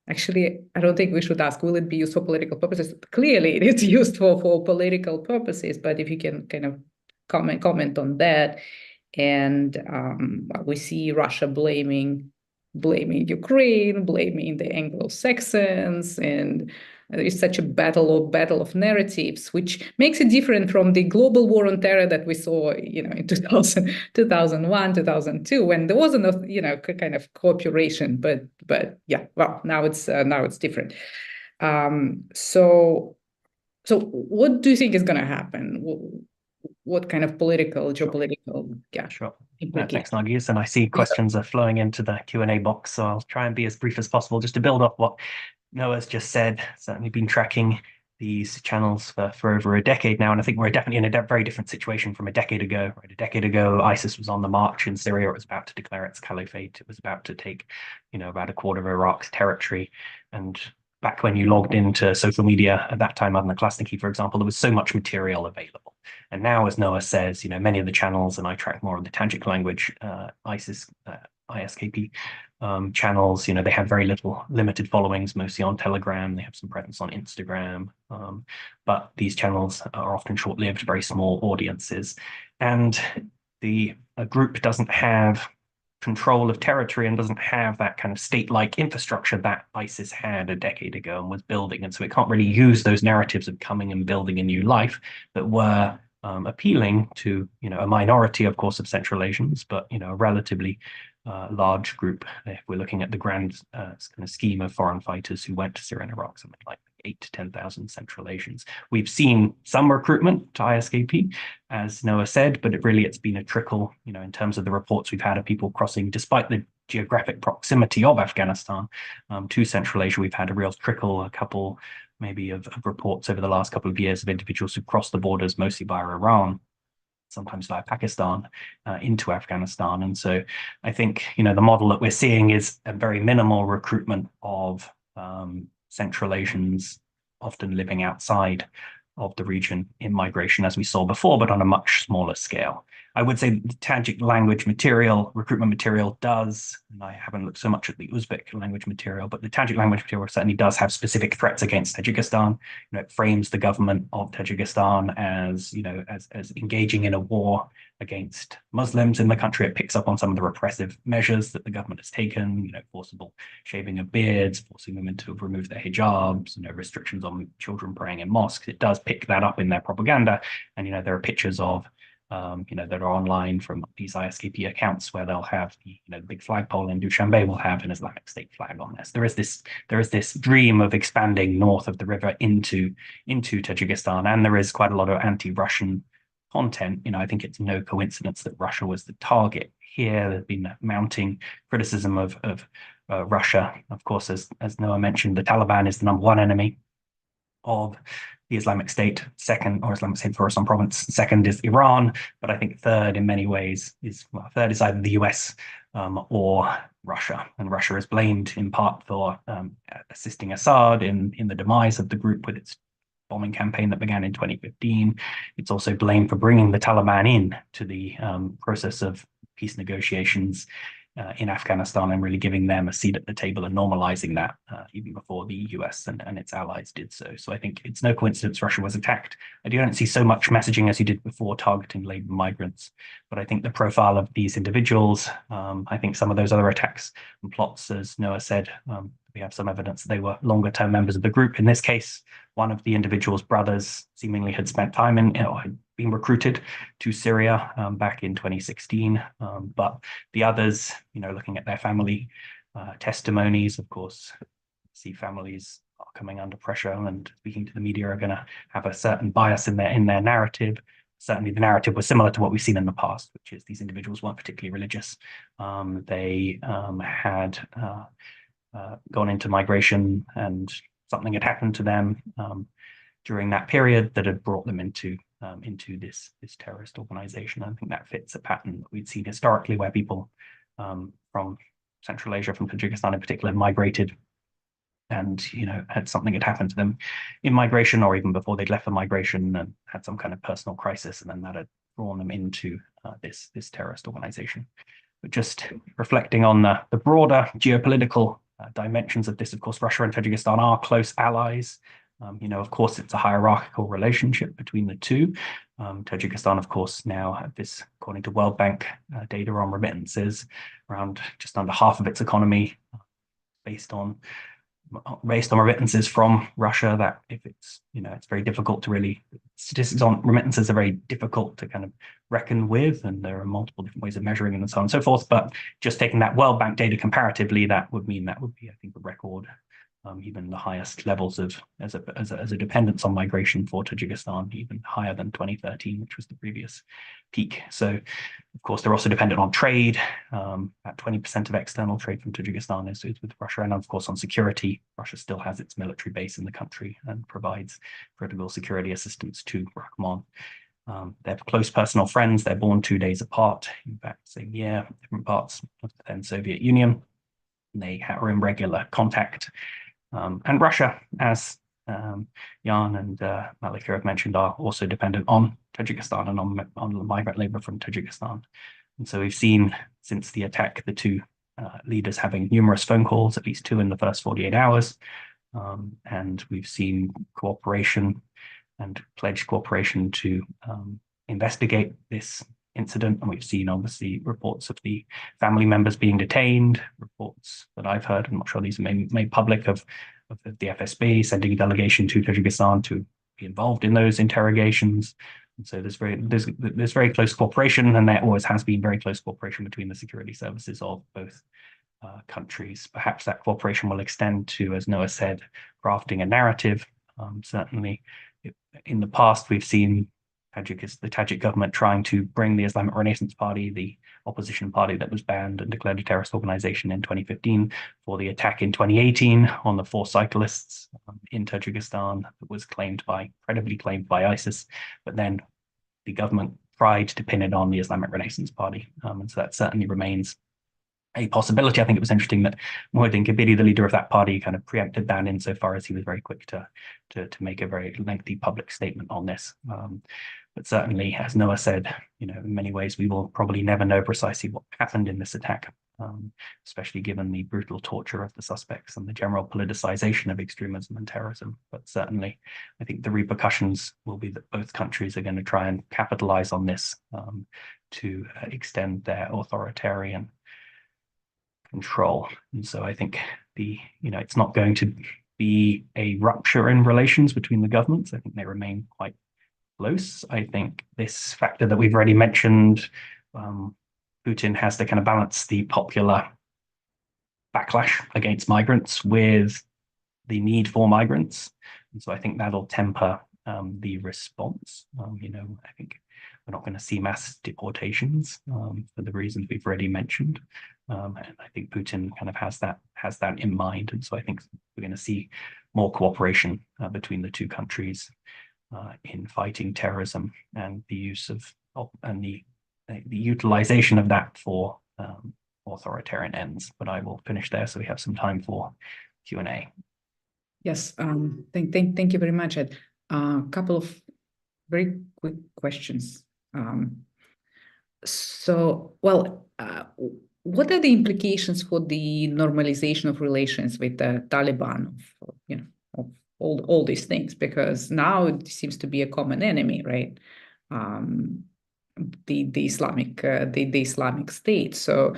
Speaker 1: Actually, I don't think we should ask, will it be used for political purposes? Clearly, it is used for political purposes, but if you can kind of comment on that. And we see Russia blaming Ukraine, blaming the Anglo-Saxons, and there is such a battle of narratives, which makes it different from the global war on terror that we saw, in 2001, 2002, when there wasn't a, kind of cooperation. But yeah, well, now it's different. So what do you think is going to happen? What kind of political, geopolitical,
Speaker 5: Sure.
Speaker 1: implications?
Speaker 5: Thanks, Nargis. And I see questions are flowing into the Q&A box, so I'll try and be as brief as possible just to build off what Noah's just said. Certainly been tracking these channels for over a decade now, and I think we're definitely in a very different situation from a decade ago. Right? A decade ago, ISIS was on the march in Syria. It was about to declare its caliphate. It was about to take, about a quarter of Iraq's territory. And back when you logged into social media at that time on the Klasniki, for example, there was so much material available. And now, as Noah says, many of the channels, and I track more of the Tajik language, ISKP channels, they have very limited followings, mostly on Telegram. They have some presence on Instagram. But these channels are often short-lived, very small audiences. And a group doesn't have control of territory and doesn't have that kind of state-like infrastructure that ISIS had a decade ago and was building. And so it can't really use those narratives of coming and building a new life that were appealing to, a minority, of course, of Central Asians, but, a relatively large group. If we're looking at the grand kind of scheme of foreign fighters who went to Syria and Iraq, something like 8,000 to 10,000 Central Asians. We've seen some recruitment to ISKP, as Noah said, but it's been a trickle, in terms of the reports we've had of people crossing, despite the geographic proximity of Afghanistan to Central Asia. We've had a real trickle, a couple maybe of reports over the last couple of years of individuals who crossed the borders, mostly via Iran, sometimes via Pakistan, into Afghanistan. And so I think, the model that we're seeing is a very minimal recruitment of Central Asians, often living outside of the region in migration, as we saw before, but on a much smaller scale. I would say the Tajik language material, recruitment material does, and I haven't looked so much at the Uzbek language material, but the Tajik language material certainly does have specific threats against Tajikistan. It frames the government of Tajikistan as, as engaging in a war against Muslims in the country. It picks up on some of the repressive measures that the government has taken, forcible shaving of beards, forcing women to remove their hijabs, restrictions on children praying in mosques. It does pick that up in their propaganda. And, there are pictures of that are online from these ISKP accounts where they'll have the big flagpole in Dushanbe will have an Islamic State flag on this. There is this dream of expanding north of the river into Tajikistan, and there is quite a lot of anti-Russian content. I think it's no coincidence that Russia was the target here. There's been mounting criticism of Russia. Of course, as Noah mentioned, the Taliban is the #1 enemy of the Islamic State. Second, or Islamic State Khorasan province. Second is Iran, but I think third in many ways is either the US or Russia. And Russia is blamed in part for assisting Assad in the demise of the group with its bombing campaign that began in 2015. It's also blamed for bringing the Taliban in to the process of peace negotiations in Afghanistan and really giving them a seat at the table and normalizing that even before the US and its allies did so. So I think it's no coincidence Russia was attacked. I don't see so much messaging as you did before targeting labor migrants, but I think the profile of these individuals, I think some of those other attacks and plots, as Noah said, we have some evidence that they were longer term members of the group. In this case, one of the individual's brothers seemingly had spent time had been recruited to Syria back in 2016. But the others, looking at their family testimonies, of course, see families are coming under pressure and speaking to the media are going to have a certain bias in their narrative. Certainly the narrative was similar to what we've seen in the past, which is these individuals weren't particularly religious. They had gone into migration and something had happened to them during that period that had brought them into this terrorist organization. I think that fits a pattern that we'd seen historically where people from Central Asia, from Tajikistan in particular, migrated and had something had happened to them in migration or even before they'd left for migration and had some kind of personal crisis, and then that had drawn them into this terrorist organization. But just reflecting on the broader geopolitical dimensions of this. Of course, Russia and Tajikistan are close allies. Of course, it's a hierarchical relationship between the two. Tajikistan, of course, now have this, according to World Bank data on remittances, around just under half of its economy based on remittances from Russia. That if it's, it's very difficult to really, statistics on remittances are very difficult to kind of reckon with, and there are multiple different ways of measuring and so on and so forth. But just taking that World Bank data comparatively, that would mean that would be, I think, a record. Even the highest levels of as a dependence on migration for Tajikistan, even higher than 2013, which was the previous peak. So, of course, they're also dependent on trade. About 20% of external trade from Tajikistan is with Russia, and of course on security. Russia still has its military base in the country and provides critical security assistance to Rakhman. They're close personal friends. They're born 2 days apart, in fact, same year, different parts of the then Soviet Union. They are in regular contact. And Russia, as Jan and Malika have mentioned, are also dependent on Tajikistan and on migrant labor from Tajikistan. And so we've seen since the attack, the two leaders having numerous phone calls, at least 2 in the first 48 hours. And we've seen cooperation and pledged cooperation to investigate this incident. And we've seen, obviously, reports of the family members being detained, reports that I've heard, I'm not sure these are made public, of the FSB sending a delegation to Tajikistan to be involved in those interrogations. And so there's very close cooperation, and there always has been very close cooperation between the security services of both countries. Perhaps that cooperation will extend to, as Noah said, crafting a narrative. Certainly, in the past, we've seen the Tajik government trying to bring the Islamic Renaissance Party, the opposition party that was banned and declared a terrorist organization in 2015, for the attack in 2018 on the 4 cyclists in Tajikistan that was credibly claimed by ISIS. But then the government tried to pin it on the Islamic Renaissance Party. And so that certainly remains a possibility. I think it was interesting that Muhyiddin Kebiri, the leader of that party, kind of preempted that insofar as he was very quick to make a very lengthy public statement on this. But certainly, as Noah said, in many ways, we will probably never know precisely what happened in this attack, especially given the brutal torture of the suspects and the general politicization of extremism and terrorism. But certainly, I think the repercussions will be that both countries are going to try and capitalize on this to extend their authoritarian control. And so I think it's not going to be a rupture in relations between the governments. I think they remain quite close. I think this factor that we've already mentioned, Putin has to kind of balance the popular backlash against migrants with the need for migrants. And so I think that'll temper the response. I think we're not going to see mass deportations for the reasons we've already mentioned. And I think Putin kind of has that in mind. And so I think we're going to see more cooperation between the two countries in fighting terrorism, and the use of and the utilization of that for authoritarian ends. But I will finish there so we have some time for Q&A.
Speaker 1: Yes, thank you very much, Ed. A couple of very quick questions. What are the implications for the normalization of relations with the Taliban, of all these things? Because now it seems to be a common enemy, right? The Islamic State. So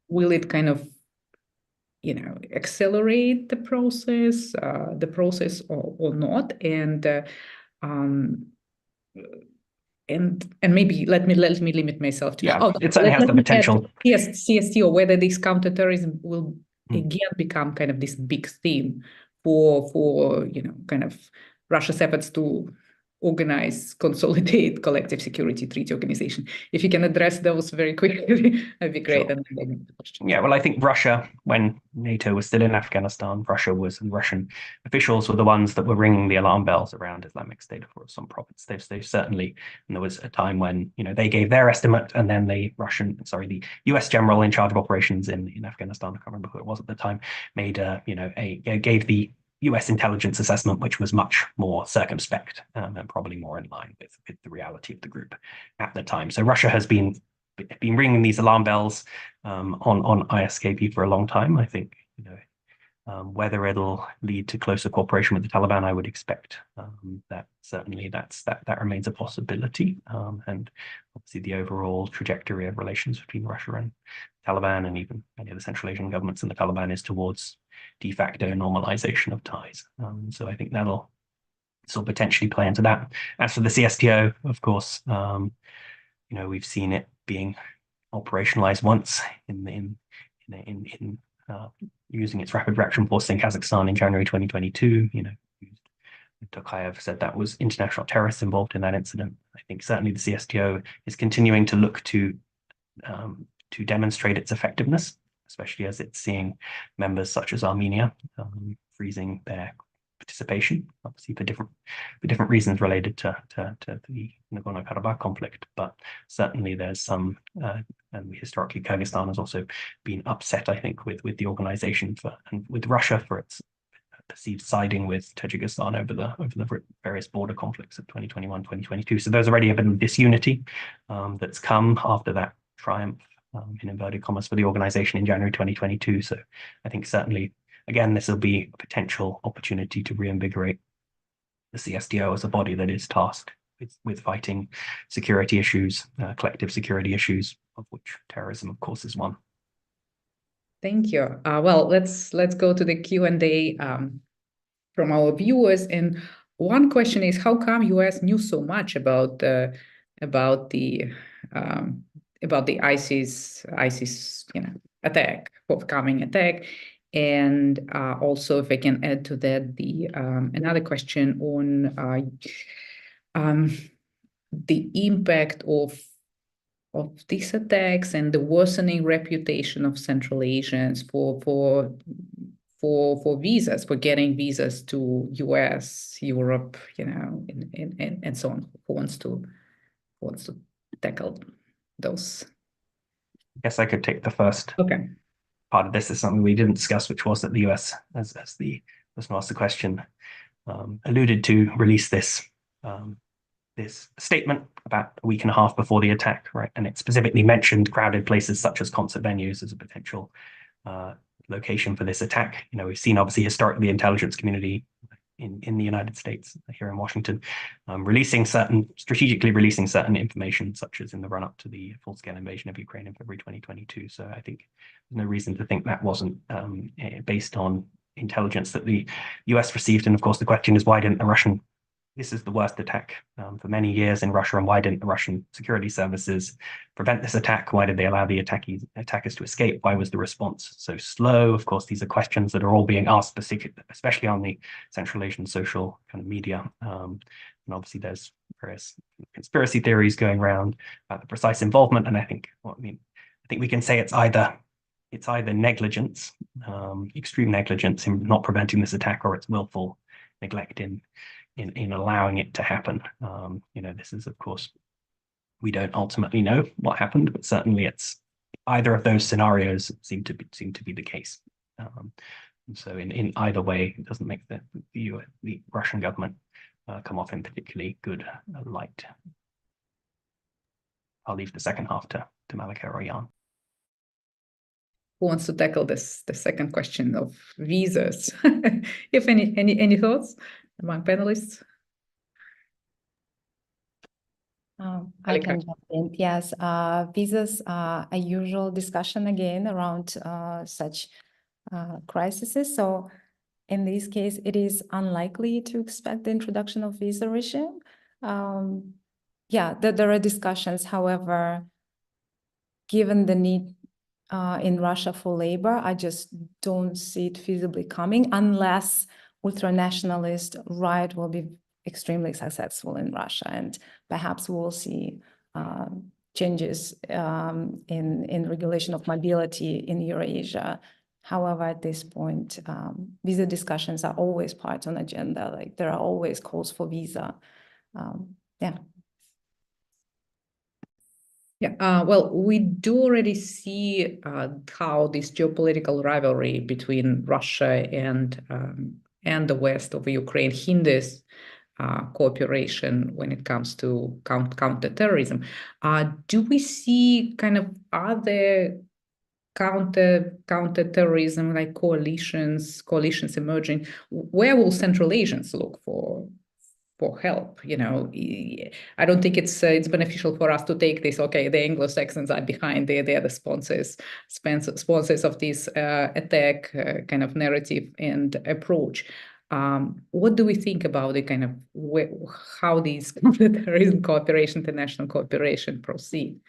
Speaker 1: will it kind of accelerate the process or not? And maybe let me limit myself to
Speaker 5: it certainly has the potential.
Speaker 1: Yes, CST, or whether this counterterrorism will again become kind of this big theme for kind of Russia's efforts to organize, consolidate collective security treaty organization. If you can address those very quickly, that'd be great.
Speaker 5: Sure. Yeah, well, I think Russia, when NATO was still in Afghanistan, Russian officials were the ones that were ringing the alarm bells around Islamic State for some prophets. They've certainly, and there was a time when they gave their estimate, and then the U.S. general in charge of operations in Afghanistan, I can't remember who it was at the time, made gave the US intelligence assessment, which was much more circumspect and probably more in line with the reality of the group at the time. So Russia has been been ringing these alarm bells on ISKP for a long time. I think, whether it'll lead to closer cooperation with the Taliban, I would expect that certainly that remains a possibility. And obviously the overall trajectory of relations between Russia and Taliban, and even many of the Central Asian governments and the Taliban, is towards de facto normalization of ties. So I think that'll sort of potentially play into that. As for the CSTO, of course, we've seen it being operationalized once in using its rapid reaction force in Kazakhstan in January 2022. Tokayev said that was international terrorists involved in that incident. I think certainly the CSTO is continuing to look to demonstrate its effectiveness, especially as it's seeing members such as Armenia freezing their participation, obviously for different reasons related to the Nagorno-Karabakh conflict. But certainly there's some, and historically Kyrgyzstan has also been upset, I think, with the organization and with Russia for its perceived siding with Tajikistan over the various border conflicts of 2021, 2022. So there's already a bit of disunity that's come after that triumph, in inverted commas, for the organization in January 2022. So I think certainly, again, this will be a potential opportunity to reinvigorate the CSTO as a body that is tasked with fighting security issues, collective security issues, of which terrorism, of course, is one.
Speaker 1: Thank you. Well, let's go to the Q&A from our viewers. And one question is, how come US knew so much about the ISIS attack, forthcoming attack? And also, if I can add to that, another question on the impact of these attacks and the worsening reputation of Central Asians for visas, for getting visas to US, Europe, and so on. Who wants to tackle those?
Speaker 5: I guess I could take the first.
Speaker 1: Okay.
Speaker 5: Part of this is something we didn't discuss, which was that the US, as the person who asked the question alluded to, released this statement about a week and a half before the attack, right? And it specifically mentioned crowded places such as concert venues as a potential location for this attack. We've seen, obviously, historically, the intelligence community in the United States, here in Washington, strategically releasing certain information, such as in the run-up to the full-scale invasion of Ukraine in February 2022. So I think there's no reason to think that wasn't based on intelligence that the US received. And of course, the question is, why didn't this is the worst attack for many years in Russia, and why didn't the Russian security services prevent this attack? Why did they allow the attackers to escape? Why was the response so slow? Of course, these are questions that are all being asked, especially on the Central Asian social kind of media. And obviously, there's various conspiracy theories going around about the precise involvement. And I think we can say it's either negligence, extreme negligence in not preventing this attack, or it's willful neglect in allowing it to happen. This is, of course, we don't ultimately know what happened, but certainly it's either of those scenarios seem to be the case. And so in either way, it doesn't make the Russian government come off in particularly good light. I'll leave the second half to Malika or Jan.
Speaker 1: Who wants to tackle the second question of visas? If any thoughts among panelists?
Speaker 3: I can jump in. Yes, visas are a usual discussion again around such crises. So in this case, it is unlikely to expect the introduction of visa regime. There are discussions. However, given the need in Russia for labor, I just don't see it feasibly coming unless ultra-nationalist right will be extremely successful in Russia, and perhaps we'll see changes in regulation of mobility in Eurasia. However, at this point, visa discussions are always part on agenda. Like, there are always calls for visa.
Speaker 1: Well, we do already see how this geopolitical rivalry between Russia and the West over Ukraine hinders cooperation when it comes to counterterrorism. Do we see kind of other counterterrorism like coalitions emerging? Where will Central Asians look for help? I don't think it's beneficial for us to take this. Okay, the Anglo-Saxons are behind. They're the sponsors of this attack kind of narrative and approach. What do we think about the kind of how these counterterrorism cooperation, international cooperation proceed?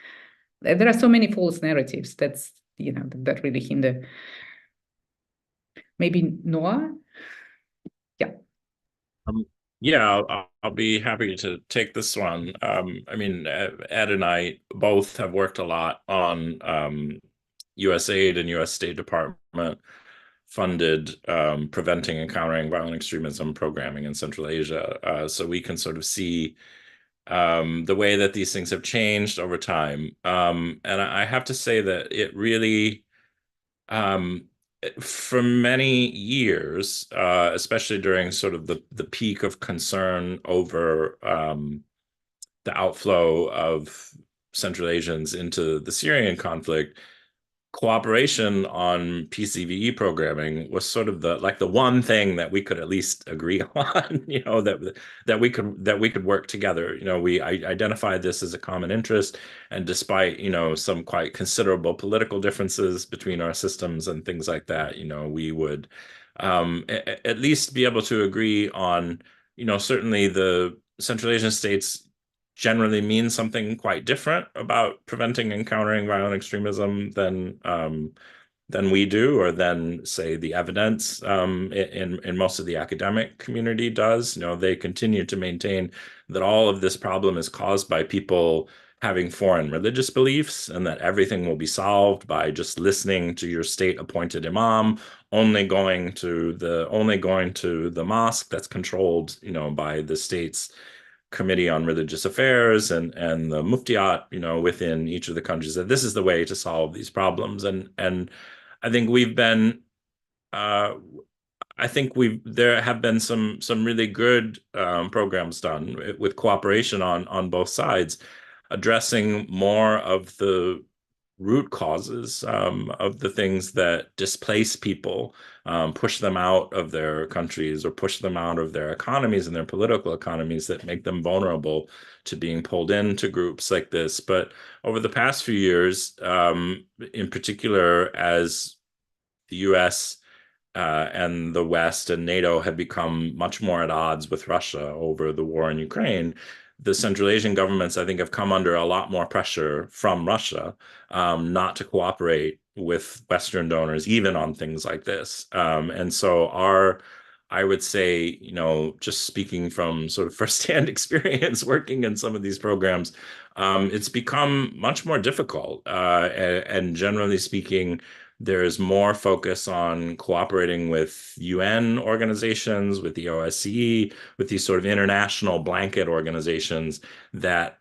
Speaker 1: There are so many false narratives that really hinder. Maybe Noah? Yeah.
Speaker 4: Yeah, I'll be happy to take this one. I mean, Ed and I both have worked a lot on USAID and US State Department funded preventing and countering violent extremism programming in Central Asia. So we can sort of see the way that these things have changed over time. And I have to say that it really, for many years, especially during sort of the peak of concern over the outflow of Central Asians into the Syrian conflict, cooperation on PCVE programming was sort of the one thing that we could at least agree on, that we could work together. We identified this as a common interest, and despite some quite considerable political differences between our systems and things like that, we would at least be able to agree on, certainly the Central Asian states generally means something quite different about preventing and countering violent extremism than we do, or than, say, the evidence in most of the academic community does. They continue to maintain that all of this problem is caused by people having foreign religious beliefs, and that everything will be solved by just listening to your state-appointed imam, only going to the mosque that's controlled, by the state's Committee on Religious Affairs and the Muftiat, within each of the countries, that this is the way to solve these problems. And I think there have been some really good programs done with cooperation on both sides, addressing more of the root causes of the things that displace people, push them out of their countries, or push them out of their economies and their political economies, that make them vulnerable to being pulled into groups like this. But over the past few years, in particular, as the US and the West and NATO have become much more at odds with Russia over the war in Ukraine, the Central Asian governments, I think, have come under a lot more pressure from Russia not to cooperate with Western donors, even on things like this. And so I would say, just speaking from sort of firsthand experience working in some of these programs, it's become much more difficult. And generally speaking, there's more focus on cooperating with UN organizations, with the OSCE, with these sort of international blanket organizations that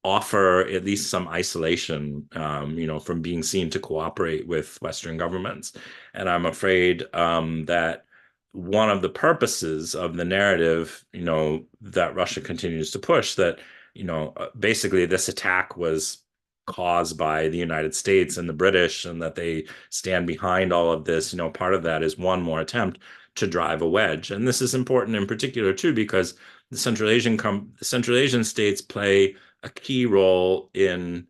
Speaker 4: offer at least some isolation, from being seen to cooperate with Western governments. And I'm afraid that one of the purposes of the narrative, that Russia continues to push, that, basically this attack was caused by the United States and the British, and that they stand behind all of this, part of that is one more attempt to drive a wedge. And this is important in particular too, because the Central Asian states play a key role in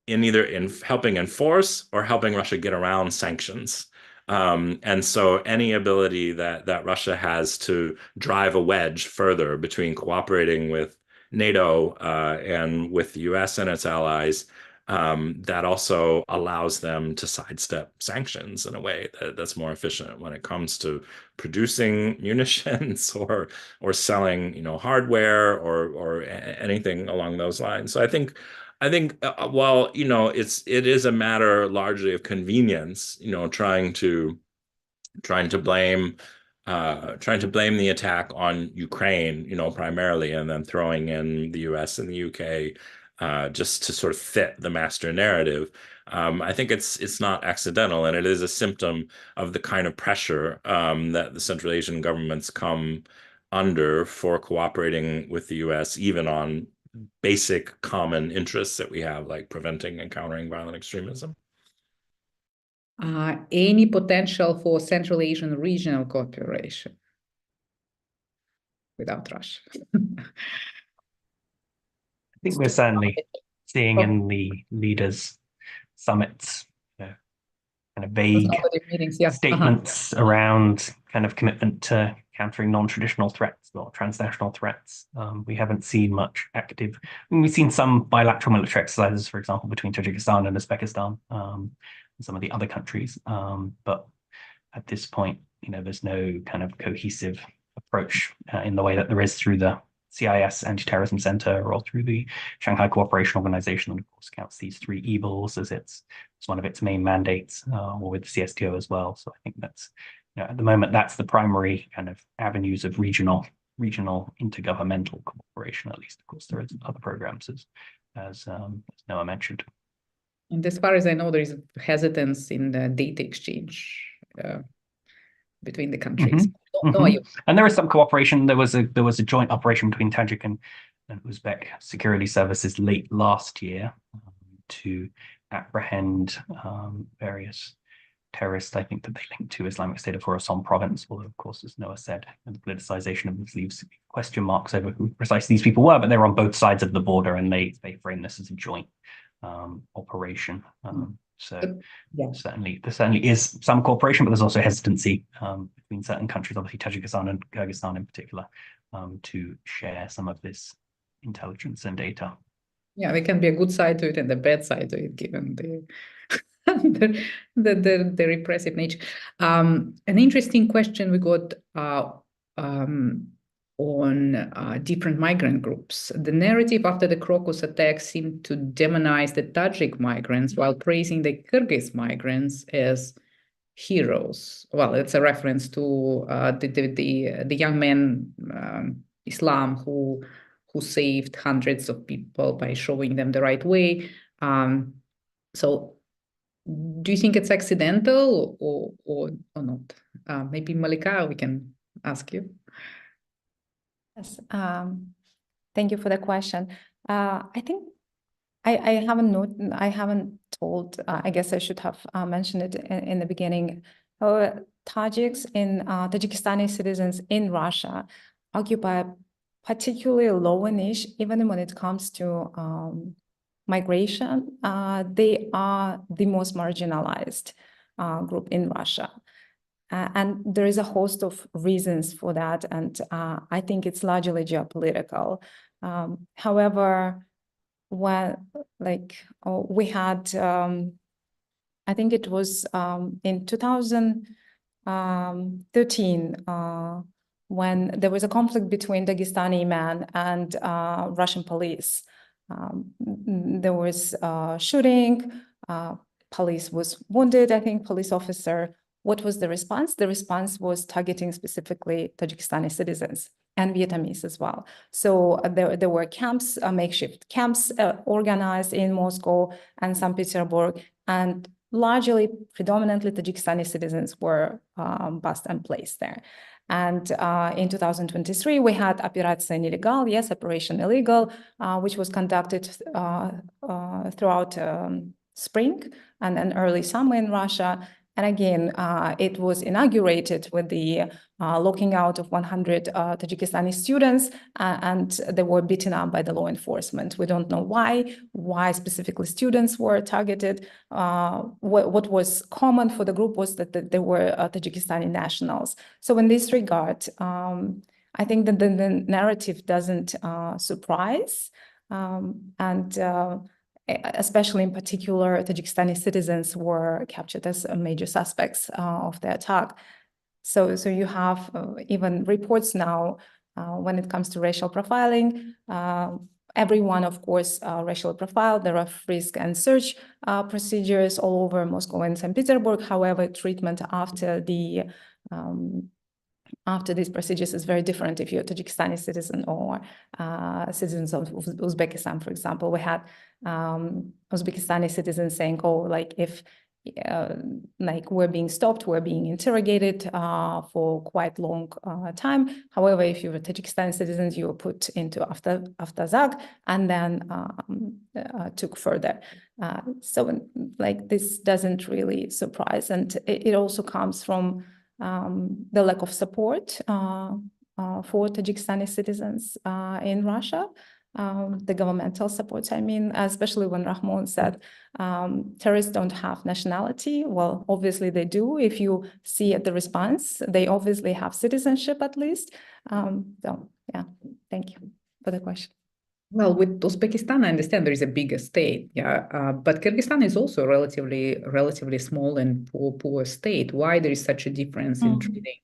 Speaker 4: either helping enforce or helping Russia get around sanctions. And so any ability that Russia has to drive a wedge further between cooperating with NATO and with the US and its allies, that also allows them to sidestep sanctions in a way that's more efficient when it comes to producing munitions or selling, hardware or anything along those lines. So I think while it is a matter largely of convenience, trying to blame the attack on Ukraine, primarily, and then throwing in the US and the UK just to sort of fit the master narrative. I think it's not accidental, and it is a symptom of the kind of pressure that the Central Asian governments come under for cooperating with the US, even on basic common interests that we have, like preventing and countering violent extremism?
Speaker 1: Any potential for Central Asian regional cooperation without Russia?
Speaker 5: I think we're certainly seeing in the leaders' summits, kind of vague
Speaker 1: meetings, yeah.
Speaker 5: statements around kind of commitment to countering non-traditional threats or transnational threats. We haven't seen much active. We've seen some bilateral military exercises, for example, between Tajikistan and Uzbekistan, and some of the other countries. But at this point, there's no kind of cohesive approach in the way that there is through the CIS Anti-Terrorism Center or through the Shanghai Cooperation Organization, and of course counts these three evils as it's one of its main mandates, or with the CSTO as well. So I think that's, at the moment, that's the primary kind of avenues of regional intergovernmental cooperation. At least, of course, there is other programs as Noah mentioned.
Speaker 1: And as far as I know, there is hesitance in the data exchange between the countries.
Speaker 5: And there is some cooperation. There was a joint operation between Tajik and Uzbek security services late last year to apprehend various terrorists, I think, that they linked to Islamic State of Khorasan province. Although, of course, as Noah said, the politicization of this leaves question marks over who precisely these people were, but they were on both sides of the border, and they frame this as a joint operation. So yeah, there certainly is some cooperation, but there's also hesitancy between certain countries, obviously Tajikistan and Kyrgyzstan in particular, to share some of this intelligence and data.
Speaker 1: Yeah, there can be a good side to it and a bad side to it, given the repressive nature. An interesting question we got on different migrant groups. The narrative after the Crocus attack seemed to demonize the Tajik migrants while praising the Kyrgyz migrants as heroes. Well, it's a reference to the young man, Islam, who saved hundreds of people by showing them the right way. So do you think it's accidental or not? Maybe Malika, we can ask you.
Speaker 3: Yes, thank you for the question. I think I haven't told, I guess I should have mentioned it in the beginning. Tajiks Tajikistani citizens in Russia occupy a particularly lower niche, even when it comes to migration. They are the most marginalized group in Russia. And there is a host of reasons for that, and I think it's largely geopolitical. However, we had, I think it was in 2013, when there was a conflict between Dagestani men and Russian police. There was shooting, police was wounded, I think, police officer. What was the response? The response was targeting specifically Tajikistani citizens and Vietnamese as well. So there were camps, makeshift camps organized in Moscow and St. Petersburg, and largely, predominantly Tajikistani citizens were bussed and placed there. And in 2023, we had Operation Illegal, yes, Operation Illegal, which was conducted throughout spring and early summer in Russia. And again, it was inaugurated with the locking out of 100 Tajikistani students, and they were beaten up by the law enforcement. We don't know why specifically students were targeted. What was common for the group was that they were Tajikistani nationals. So in this regard, I think that the narrative doesn't surprise, especially in particular, Tajikistani citizens were captured as major suspects of the attack. So you have even reports now when it comes to racial profiling. Everyone, of course, racial profile. There are frisk and search procedures all over Moscow and St. Petersburg. However, treatment after these procedures is very different if you're a Tajikistani citizen or citizens of Uzbekistan, for example. We had Uzbekistani citizens saying, if like were being stopped, were being interrogated for quite long time. However, if you were Tajikistan citizens, you were put into Avtazak and then took further. So like this doesn't really surprise, and it also comes from the lack of support for Tajikistani citizens in Russia. The governmental support, I mean, especially when Rahmon said terrorists don't have nationality. Well, obviously they do. If you see at the response, they obviously have citizenship at least. So yeah, thank you for the question.
Speaker 1: Well, with Uzbekistan, I understand there is a bigger state, but Kyrgyzstan is also a relatively small and poor state. Why there is such a difference in treating?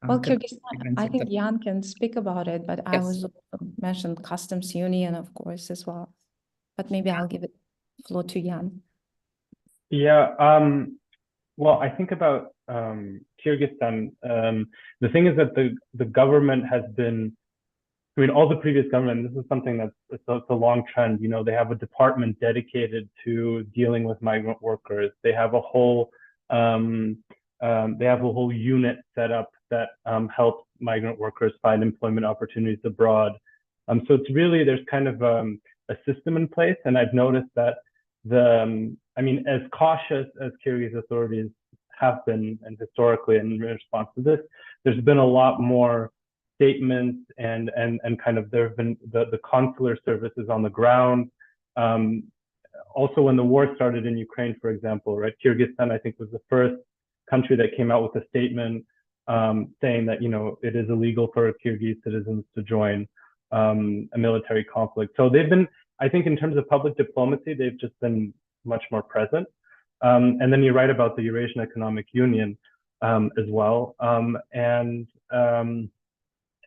Speaker 3: Well, Kyrgyzstan, I think Jan can speak about it, but I was mentioned customs union, of course, as well. But maybe I'll give it floor to Jan.
Speaker 2: Yeah. Well, I think about Kyrgyzstan. The thing is that the government has been, I mean, all the previous government, this is something that's a long trend. You know, they have a department dedicated to dealing with migrant workers. They have a whole unit set up that helps migrant workers find employment opportunities abroad. So it's really, there's kind of a system in place. And I've noticed that I mean, as cautious as Kyrgyz authorities have been, and historically in response to this, there's been a lot more statements and kind of, there have been the consular services on the ground. Also, when the war started in Ukraine, for example, right, Kyrgyzstan, I think, was the first country that came out with a statement saying that, you know, it is illegal for Kyrgyz citizens to join a military conflict. So they've been, I think, in terms of public diplomacy, they've just been much more present. And then you're right about the Eurasian Economic Union as well. And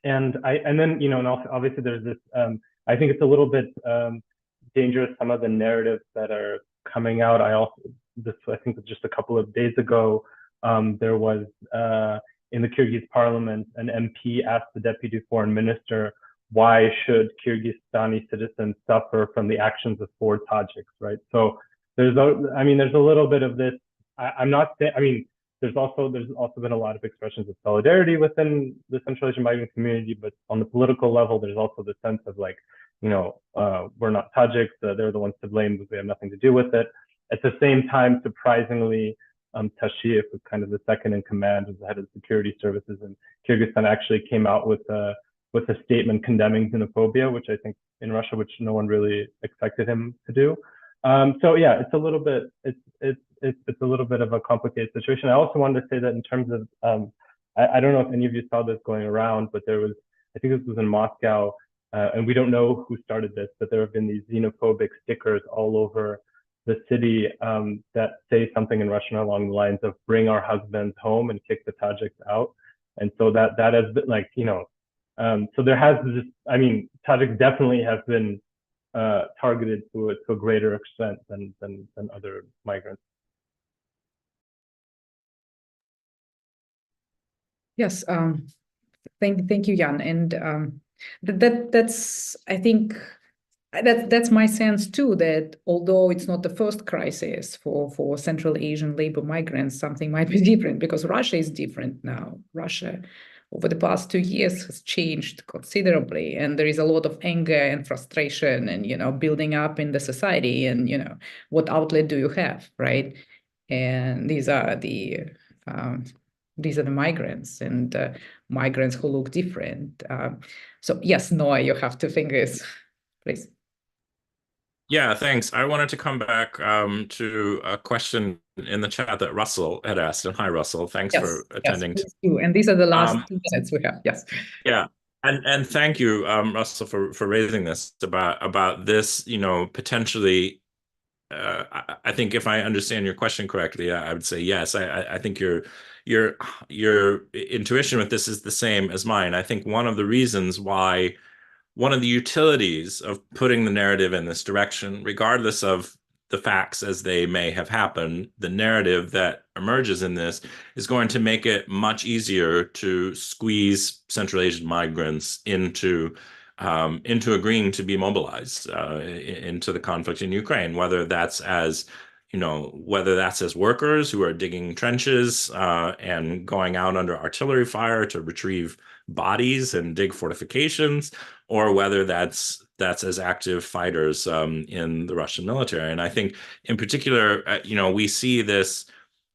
Speaker 2: then, you know, and also, obviously there's this, I think it's a little bit dangerous, some of the narratives that are coming out. I think just a couple of days ago, there was in the Kyrgyz parliament, an MP asked the deputy foreign minister, why should Kyrgyzstani citizens suffer from the actions of 4 Tajiks, right? So there's a little bit of this. I'm not saying, I mean, there's also been a lot of expressions of solidarity within the Central Asian migrant community, but on the political level, there's also the sense of like, you know, we're not Tajiks, they're the ones to blame because we have nothing to do with it. At the same time, surprisingly, Tasheev, who's kind of the second in command, as the head of security services in Kyrgyzstan, actually came out with a statement condemning xenophobia, which I think in Russia, which no one really expected him to do. So yeah, it's a little bit of a complicated situation. I also wanted to say that in terms of, I don't know if any of you saw this going around, but there was, I think this was in Moscow, and we don't know who started this, but there have been these xenophobic stickers all over the city that say something in Russian along the lines of "Bring our husbands home and kick the Tajiks out." And so that has been like, you know, so there has this, I mean, Tajiks definitely have been targeted to a greater extent than other migrants.
Speaker 1: Yes, thank you, Jan. And that's, I think, that's my sense too, that although it's not the first crisis for Central Asian labor migrants, something might be different because Russia is different now. Russia, over the past 2 years, has changed considerably, and there is a lot of anger and frustration and, you know, building up in the society. And, you know, what outlet do you have, right? And these are the migrants, and migrants who look different. So yes, Noah, you have 2 fingers, please.
Speaker 4: Yeah, thanks. I wanted to come back to a question in the chat that Russell had asked. And hi, Russell. Thanks for attending.
Speaker 1: Yes, and these are the last 2 minutes we have. Yes.
Speaker 4: Yeah. And thank you, Russell, for raising this about this, you know, potentially. I think if I understand your question correctly, I would say yes. I think your intuition with this is the same as mine. I think one of the reasons why, one of the utilities of putting the narrative in this direction, regardless of the facts as they may have happened, the narrative that emerges in this is going to make it much easier to squeeze Central Asian migrants into agreeing to be mobilized into the conflict in Ukraine, whether that's as whether that's as workers who are digging trenches and going out under artillery fire to retrieve bodies and dig fortifications, or whether that's as active fighters in the Russian military. And I think in particular,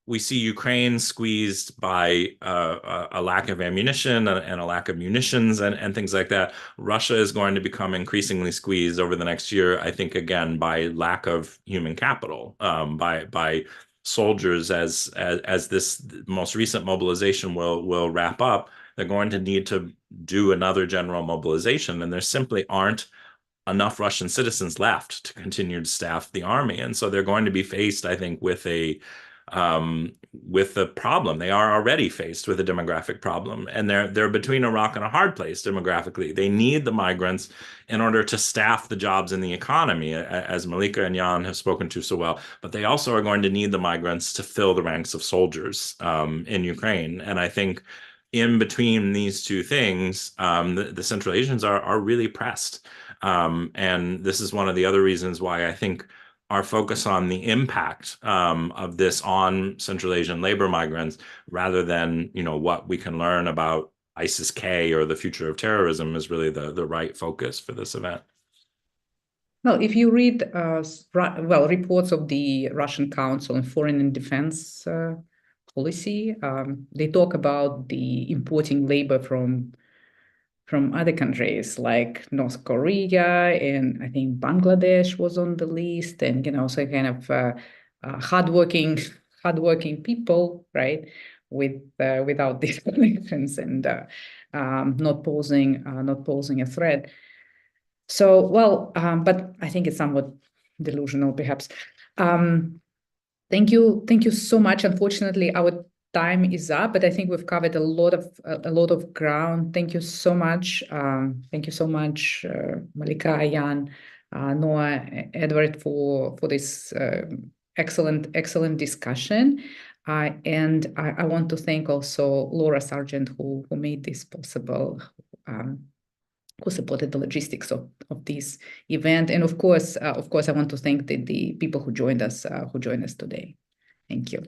Speaker 4: we see Ukraine squeezed by a lack of ammunition and a lack of munitions and things like that. Russia is going to become increasingly squeezed over the next year, I think, again, by lack of human capital, by soldiers as this most recent mobilization will wrap up. They're going to need to do another general mobilization, and there simply aren't enough Russian citizens left to continue to staff the army. And so they're going to be faced, I think, with the problem. They are already faced with a demographic problem, and they're between a rock and a hard place demographically. They need the migrants in order to staff the jobs in the economy, as Malika and Jan have spoken to so well, but they also are going to need the migrants to fill the ranks of soldiers in Ukraine. And I think in between these two things, the Central Asians are really pressed. And this is one of the other reasons why I think our focus on the impact of this on Central Asian labor migrants, rather than what we can learn about ISIS-K or the future of terrorism, is really the right focus for this event.
Speaker 1: Well, if you read reports of the Russian Council on Foreign and Defense Policy, they talk about the importing labor from other countries like North Korea, and I think Bangladesh was on the list, and so kind of hardworking people, right, without these connections and not posing a threat. So but I think it's somewhat delusional, perhaps. Thank you so much. Unfortunately, our time is up, but I think we've covered a lot of ground. Thank you so much. Thank you so much, Malika, Jan, Noah, Edward, for this excellent discussion. And I want to thank also Laura Sargent, who made this possible, who supported the logistics of this event. And of course, I want to thank the people who joined us today. Thank you.